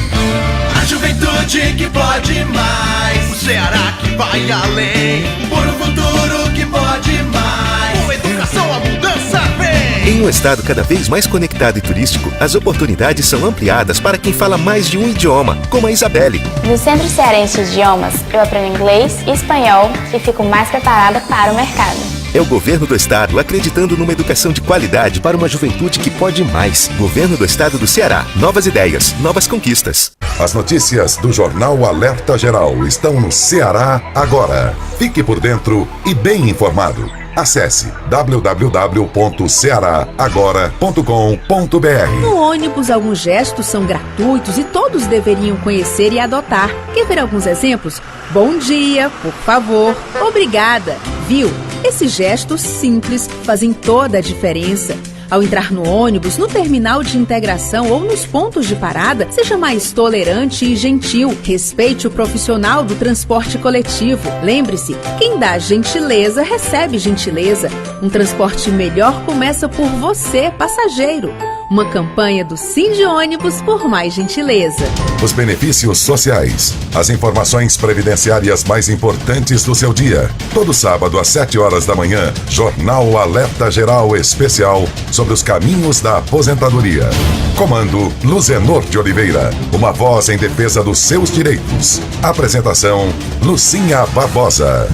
A juventude que pode mais, o Ceará que vai além, por um futuro que pode mais, com educação a mudança vem. Em um estado cada vez mais conectado e turístico, as oportunidades são ampliadas para quem fala mais de um idioma, como a Isabelle. No Centro Cearense de Idiomas, eu aprendo inglês e espanhol e fico mais preparada para o mercado. É o governo do estado acreditando numa educação de qualidade para uma juventude que pode mais. Governo do estado do Ceará. Novas ideias, novas conquistas. As notícias do Jornal Alerta Geral estão no Ceará agora. Fique por dentro e bem informado. Acesse www.cearagora.com.br. No ônibus, alguns gestos são gratuitos e todos deveriam conhecer e adotar. Quer ver alguns exemplos? Bom dia, por favor, obrigada. Viu? Esses gestos simples fazem toda a diferença. Ao entrar no ônibus, no terminal de integração ou nos pontos de parada, seja mais tolerante e gentil. Respeite o profissional do transporte coletivo. Lembre-se, quem dá gentileza recebe gentileza. Um transporte melhor começa por você, passageiro. Uma campanha do Sindônibus por mais gentileza. Os benefícios sociais. As informações previdenciárias mais importantes do seu dia. Todo sábado às 7 horas da manhã, Jornal Alerta Geral Especial sobre os caminhos da aposentadoria. Comando Luzenor de Oliveira. Uma voz em defesa dos seus direitos. Apresentação Lucinha Barbosa.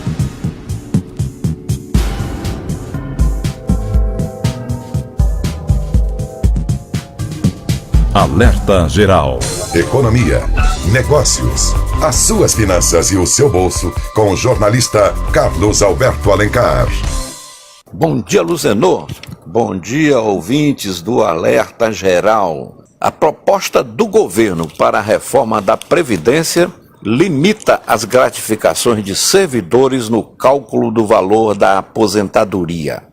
Alerta Geral. Economia, negócios, as suas finanças e o seu bolso com o jornalista Carlos Alberto Alencar. Bom dia, Luzenor. Bom dia, ouvintes do Alerta Geral. A proposta do governo para a reforma da Previdência limita as gratificações de servidores no cálculo do valor da aposentadoria.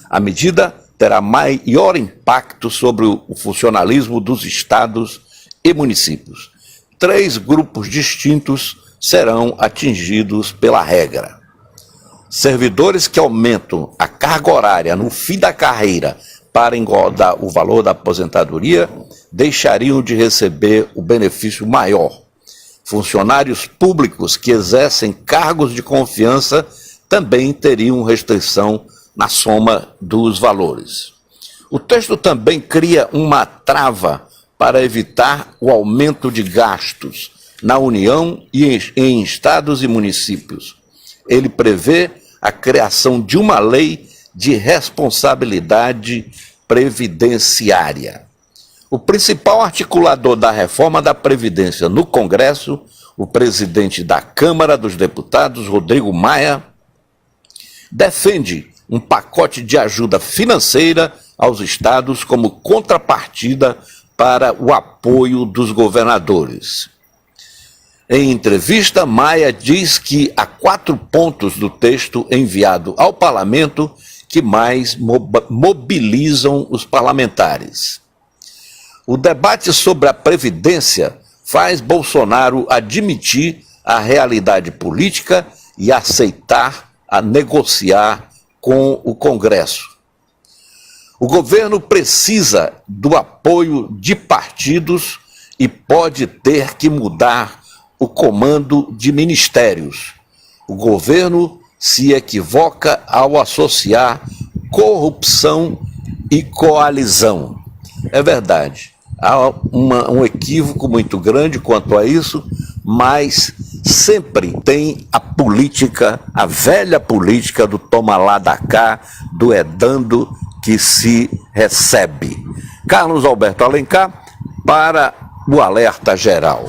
A medida terá maior impacto sobre o funcionalismo dos estados e municípios. 3 grupos distintos serão atingidos pela regra. Servidores que aumentam a carga horária no fim da carreira para engordar o valor da aposentadoria deixariam de receber o benefício maior. Funcionários públicos que exercem cargos de confiança também teriam restrição na soma dos valores. O texto também cria uma trava para evitar o aumento de gastos na União e em estados e municípios. Ele prevê a criação de uma lei de responsabilidade previdenciária. O principal articulador da reforma da Previdência no Congresso, o presidente da Câmara dos Deputados, Rodrigo Maia, defende um pacote de ajuda financeira aos estados como contrapartida para o apoio dos governadores. Em entrevista, Maia diz que há 4 pontos do texto enviado ao parlamento que mais mobilizam os parlamentares. O debate sobre a Previdência faz Bolsonaro admitir a realidade política e aceitar a negociar com o Congresso. O governo precisa do apoio de partidos e pode ter que mudar o comando de ministérios. O governo se equivoca ao associar corrupção e coalizão. É verdade, há um equívoco muito grande quanto a isso, mas sempre tem a política, a velha política do toma lá da cá, do é dando que se recebe. Carlos Alberto Alencar, para o Alerta Geral.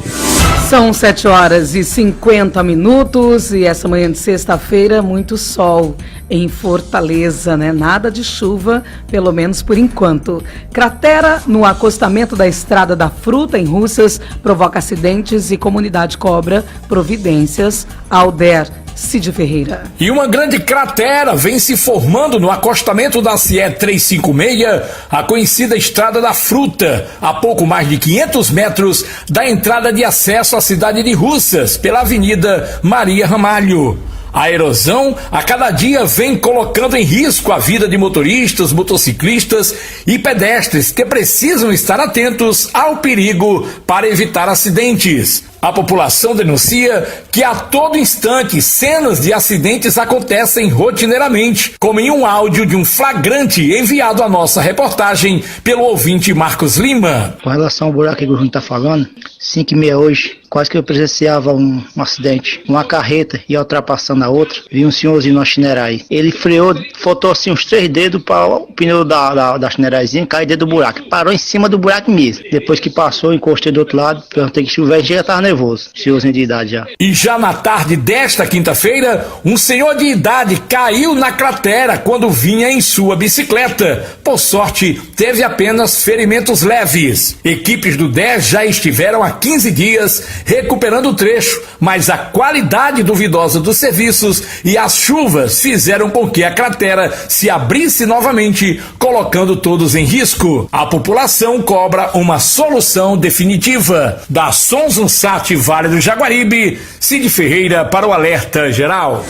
São 7h50 e essa manhã de sexta-feira, muito sol em Fortaleza, né? Nada de chuva, pelo menos por enquanto. Cratera no acostamento da Estrada da Fruta, em Russas, provoca acidentes e comunidade cobra providências. Alder Cid Ferreira. E uma grande cratera vem se formando no acostamento da CE 356, a conhecida Estrada da Fruta, a pouco mais de 500 metros da entrada de acesso à cidade de Russas, pela Avenida Maria Ramalho. A erosão a cada dia vem colocando em risco a vida de motoristas, motociclistas e pedestres que precisam estar atentos ao perigo para evitar acidentes. A população denuncia que a todo instante cenas de acidentes acontecem rotineiramente, como em um áudio de um flagrante enviado à nossa reportagem pelo ouvinte Marcos Lima. Com relação ao buraco que o Bruno está falando, 5h30 hoje, quase que eu presenciava um acidente. Uma carreta ia ultrapassando a outra, vi um senhorzinho na chinerai. Ele freou, faltou assim uns 3 dedos para o pneu da chineraizinha cair dentro do buraco. Parou em cima do buraco mesmo. Depois que passou, encostei do outro lado, perguntei que chover, já estava nervoso. Senhorzinho de idade já. E já na tarde desta quinta-feira, um senhor de idade caiu na cratera quando vinha em sua bicicleta. Por sorte, teve apenas ferimentos leves. Equipes do 10 já estiveram há 15 dias recuperando o trecho, mas a qualidade duvidosa dos serviços e as chuvas fizeram com que a cratera se abrisse novamente, colocando todos em risco. A população cobra uma solução definitiva. Da Sonzunçat Vale do Jaguaribe, Cid Ferreira para o Alerta Geral.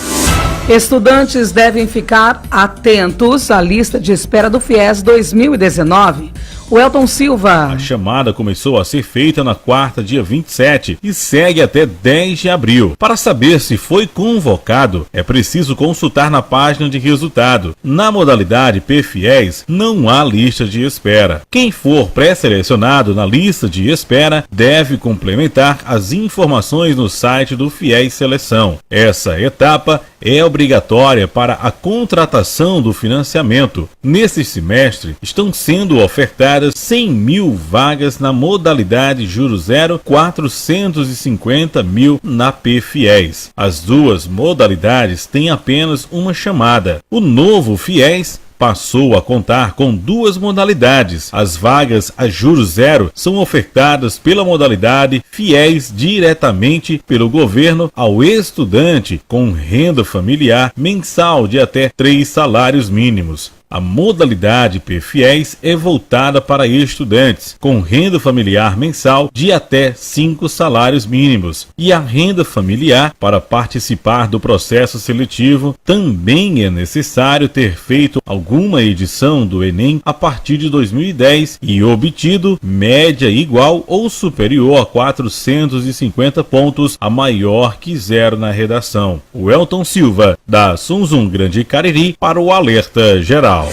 Estudantes devem ficar atentos à lista de espera do FIES 2019. O Elton Silva. A chamada começou a ser feita na quarta, dia 27, e segue até 10 de abril. Para saber se foi convocado, é preciso consultar na página de resultado. Na modalidade PFIES, não há lista de espera. Quem for pré-selecionado na lista de espera deve complementar as informações no site do FIES Seleção. Essa etapa é obrigatória para a contratação do financiamento. Neste semestre, estão sendo ofertadas 100 mil vagas na modalidade Juro Zero, 450 mil na PFIES. As duas modalidades têm apenas uma chamada. O novo FIES passou a contar com 2 modalidades. As vagas a juros zero são ofertadas pela modalidade FIES diretamente pelo governo ao estudante com renda familiar mensal de até 3 salários mínimos. A modalidade PFIES é voltada para estudantes com renda familiar mensal de até 5 salários mínimos. E a renda familiar, para participar do processo seletivo, também é necessário ter feito alguma edição do Enem a partir de 2010 e obtido média igual ou superior a 450 pontos, a maior que 0 na redação. O Elton Silva, da Sunzum Grande Cariri, para o Alerta Geral.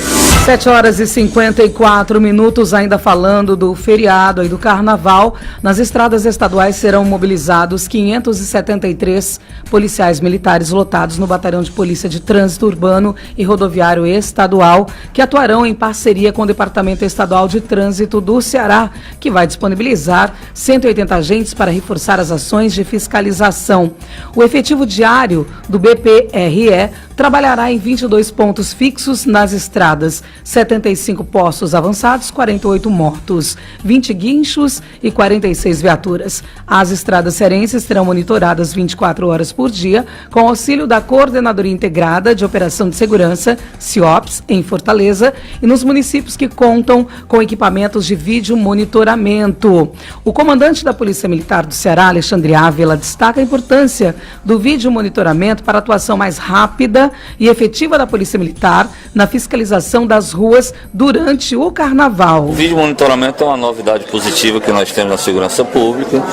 7h54, ainda falando do feriado e do carnaval. Nas estradas estaduais serão mobilizados 573 policiais militares lotados no Batalhão de Polícia de Trânsito Urbano e Rodoviário Estadual, que atuarão em parceria com o Departamento Estadual de Trânsito do Ceará, que vai disponibilizar 180 agentes para reforçar as ações de fiscalização. O efetivo diário do BPRE trabalhará em 22 pontos fixos nas estradas, 75 postos avançados, 48 mortos, 20 guinchos e 46 viaturas. As estradas cearenses serão monitoradas 24 horas por dia, com auxílio da Coordenadoria Integrada de Operação de Segurança, CIOPS, em Fortaleza, e nos municípios que contam com equipamentos de vídeo monitoramento. O comandante da Polícia Militar do Ceará, Alexandre Ávila, destaca a importância do vídeo monitoramento para a atuação mais rápida e efetiva da Polícia Militar na fiscalização das ruas durante o carnaval. O vídeo monitoramento é uma novidade positiva que nós temos na segurança pública.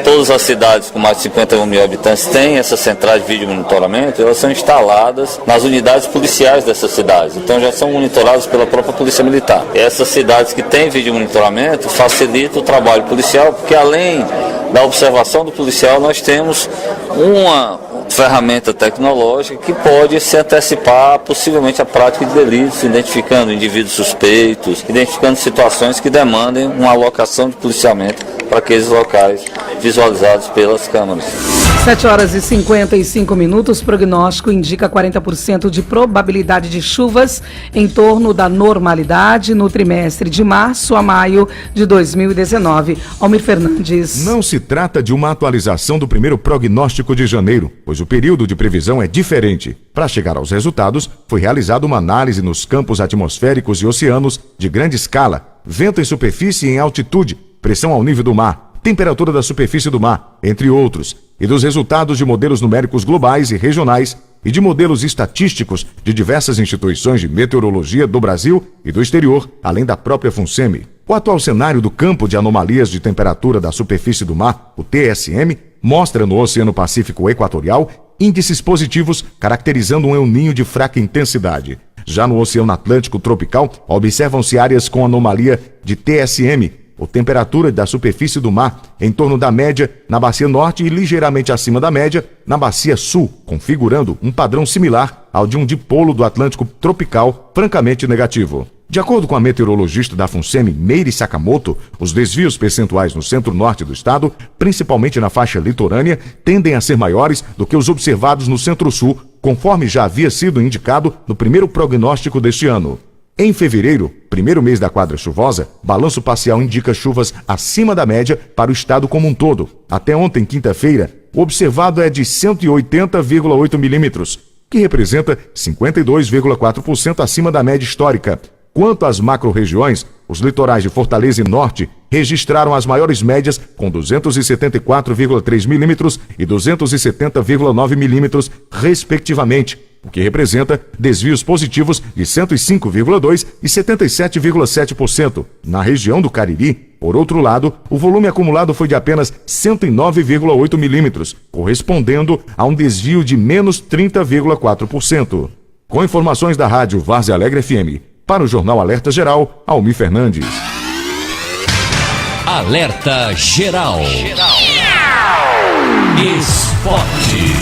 Todas as cidades com mais de 51 mil habitantes têm essas centrais de vídeo monitoramento, elas são instaladas nas unidades policiais dessas cidades, então já são monitoradas pela própria Polícia Militar. Essas cidades que têm vídeo monitoramento facilitam o trabalho policial, porque além da observação do policial, nós temos uma ferramenta tecnológica que pode se antecipar possivelmente a prática de delitos, identificando indivíduos suspeitos, identificando situações que demandem uma alocação de policiamento para aqueles locais visualizados pelas câmeras. 7h55, prognóstico indica 40% de probabilidade de chuvas em torno da normalidade no trimestre de março a maio de 2019. Almir Fernandes. Não se trata de uma atualização do primeiro prognóstico de janeiro, pois o período de previsão é diferente. Para chegar aos resultados, foi realizada uma análise nos campos atmosféricos e oceanos de grande escala, vento em superfície e em altitude, pressão ao nível do mar, temperatura da superfície do mar, entre outros, e dos resultados de modelos numéricos globais e regionais e de modelos estatísticos de diversas instituições de meteorologia do Brasil e do exterior, além da própria FUNSEMI. O atual cenário do campo de anomalias de temperatura da superfície do mar, o TSM, mostra no Oceano Pacífico Equatorial índices positivos caracterizando um El Niño de fraca intensidade. Já no Oceano Atlântico Tropical, observam-se áreas com anomalia de TSM, ou temperatura da superfície do mar, em torno da média na bacia norte e ligeiramente acima da média na bacia sul, configurando um padrão similar ao de um dipolo do Atlântico tropical, francamente negativo. De acordo com a meteorologista da FUNSEMI, Meire Sakamoto, os desvios percentuais no centro-norte do estado, principalmente na faixa litorânea, tendem a ser maiores do que os observados no centro-sul, conforme já havia sido indicado no primeiro prognóstico deste ano. Em fevereiro, primeiro mês da quadra chuvosa, balanço parcial indica chuvas acima da média para o estado como um todo. Até ontem, quinta-feira, o observado é de 180,8 milímetros, que representa 52,4% acima da média histórica. Quanto às macro-regiões, os litorais de Fortaleza e Norte registraram as maiores médias com 274,3 milímetros e 270,9 milímetros, respectivamente, o que representa desvios positivos de 105,2% e 77,7%. Na região do Cariri, por outro lado, o volume acumulado foi de apenas 109,8 milímetros, correspondendo a um desvio de menos 30,4%. Com informações da rádio Várzea Alegre FM, para o Jornal Alerta Geral, Almir Fernandes. Alerta Geral. Esporte.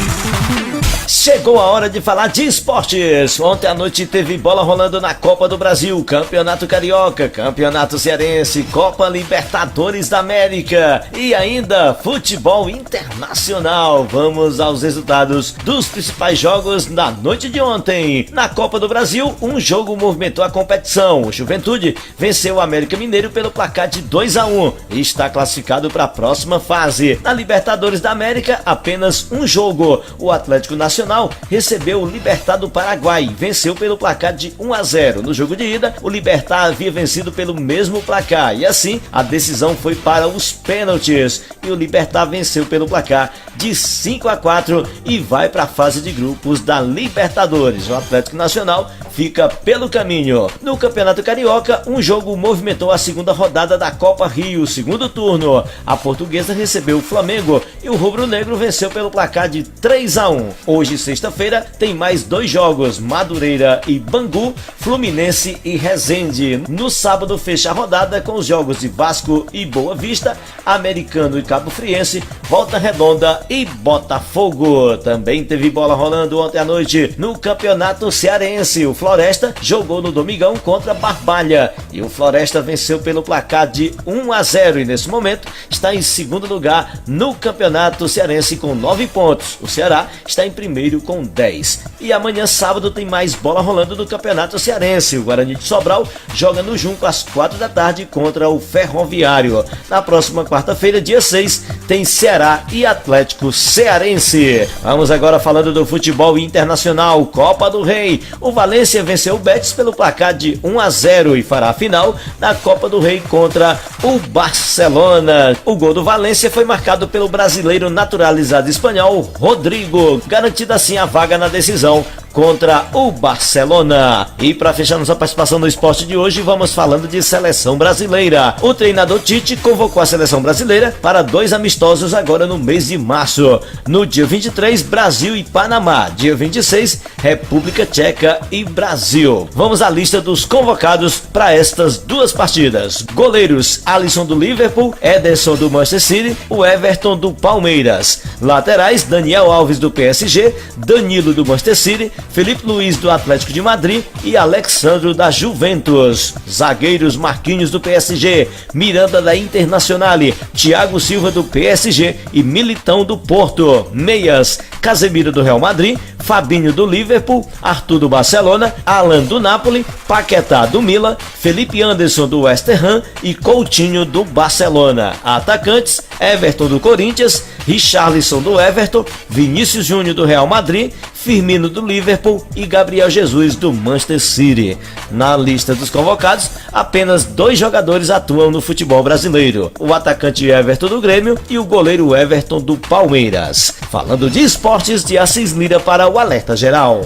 Chegou a hora de falar de esportes. Ontem à noite teve bola rolando na Copa do Brasil, Campeonato Carioca, Campeonato Cearense, Copa Libertadores da América e ainda futebol internacional. Vamos aos resultados dos principais jogos da noite de ontem. Na Copa do Brasil, um jogo movimentou a competição. O Juventude venceu o América Mineiro pelo placar de 2-1 e está classificado para a próxima fase. Na Libertadores da América, apenas um jogo. O Atlético Nacional recebeu o Libertad do Paraguai, venceu pelo placar de 1-0. No jogo de ida, o Libertad havia vencido pelo mesmo placar e assim a decisão foi para os pênaltis e o Libertad venceu pelo placar de 5-4 e vai para a fase de grupos da Libertadores. O Atlético Nacional fica pelo caminho. No Campeonato Carioca, um jogo movimentou a segunda rodada da Copa Rio, segundo turno. A Portuguesa recebeu o Flamengo e o rubro-negro venceu pelo placar de 3-1. Hoje, sexta-feira, tem mais dois jogos, Madureira e Bangu, Fluminense e Resende. No sábado, fecha a rodada com os jogos de Vasco e Boa Vista, Americano e Cabo Friense, Volta Redonda e Botafogo. Também teve bola rolando ontem à noite no Campeonato Cearense. O Floresta jogou no Domingão contra Barbalha e o Floresta venceu pelo placar de 1-0 e nesse momento está em segundo lugar no Campeonato Cearense com 9 pontos. O Ceará está em primeiro com 10. E amanhã, sábado, tem mais bola rolando no Campeonato Cearense. O Guarani de Sobral joga no Junco às 4 da tarde contra o Ferroviário. Na próxima quarta-feira, dia 6, tem Ceará e Atlético Cearense. Vamos agora falando do futebol internacional, Copa do Rei. O Valência venceu o Betis pelo placar de 1-0 e fará a final da Copa do Rei contra o Barcelona. O gol do Valência foi marcado pelo brasileiro naturalizado espanhol Rodrigo, garantida assim a vaga na decisão contra o Barcelona. E para fechar nossa participação no esporte de hoje, vamos falando de seleção brasileira. O treinador Tite convocou a seleção brasileira para 2 amistosos agora no mês de março. No dia 23, Brasil e Panamá. Dia 26, República Tcheca e Brasil. Vamos à lista dos convocados para estas duas partidas. Goleiros: Alisson do Liverpool, Ederson do Manchester City, o Everton do Palmeiras. Laterais: Daniel Alves do PSG, Danilo do Manchester City, Felipe Luiz do Atlético de Madrid e Alexandro da Juventus. Zagueiros: Marquinhos do PSG, Miranda da Internazionale, Thiago Silva do PSG e Militão do Porto. Meias: Casemiro do Real Madrid, Fabinho do Liverpool, Arthur do Barcelona, Alan do Napoli, Paquetá do Milan, Felipe Anderson do West Ham e Coutinho do Barcelona. Atacantes: Everton do Corinthians, Richarlison do Everton, Vinícius Júnior do Real Madrid, Firmino do Liverpool e Gabriel Jesus do Manchester City. Na lista dos convocados, apenas 2 jogadores atuam no futebol brasileiro: o atacante Everton do Grêmio e o goleiro Everton do Palmeiras. Falando de esportes, de Assis Lira para o Alerta Geral.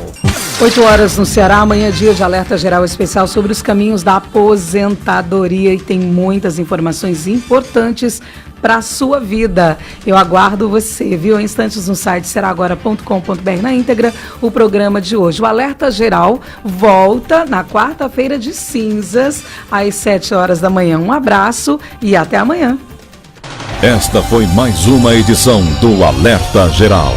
8 horas no Ceará, amanhã é dia de Alerta Geral especial sobre os caminhos da aposentadoria e tem muitas informações importantes para a sua vida. Eu aguardo você, viu? Em instantes no site seragora.com.br na íntegra o programa de hoje. O Alerta Geral volta na quarta-feira de cinzas às 7 horas da manhã. Um abraço e até amanhã. Esta foi mais uma edição do Alerta Geral.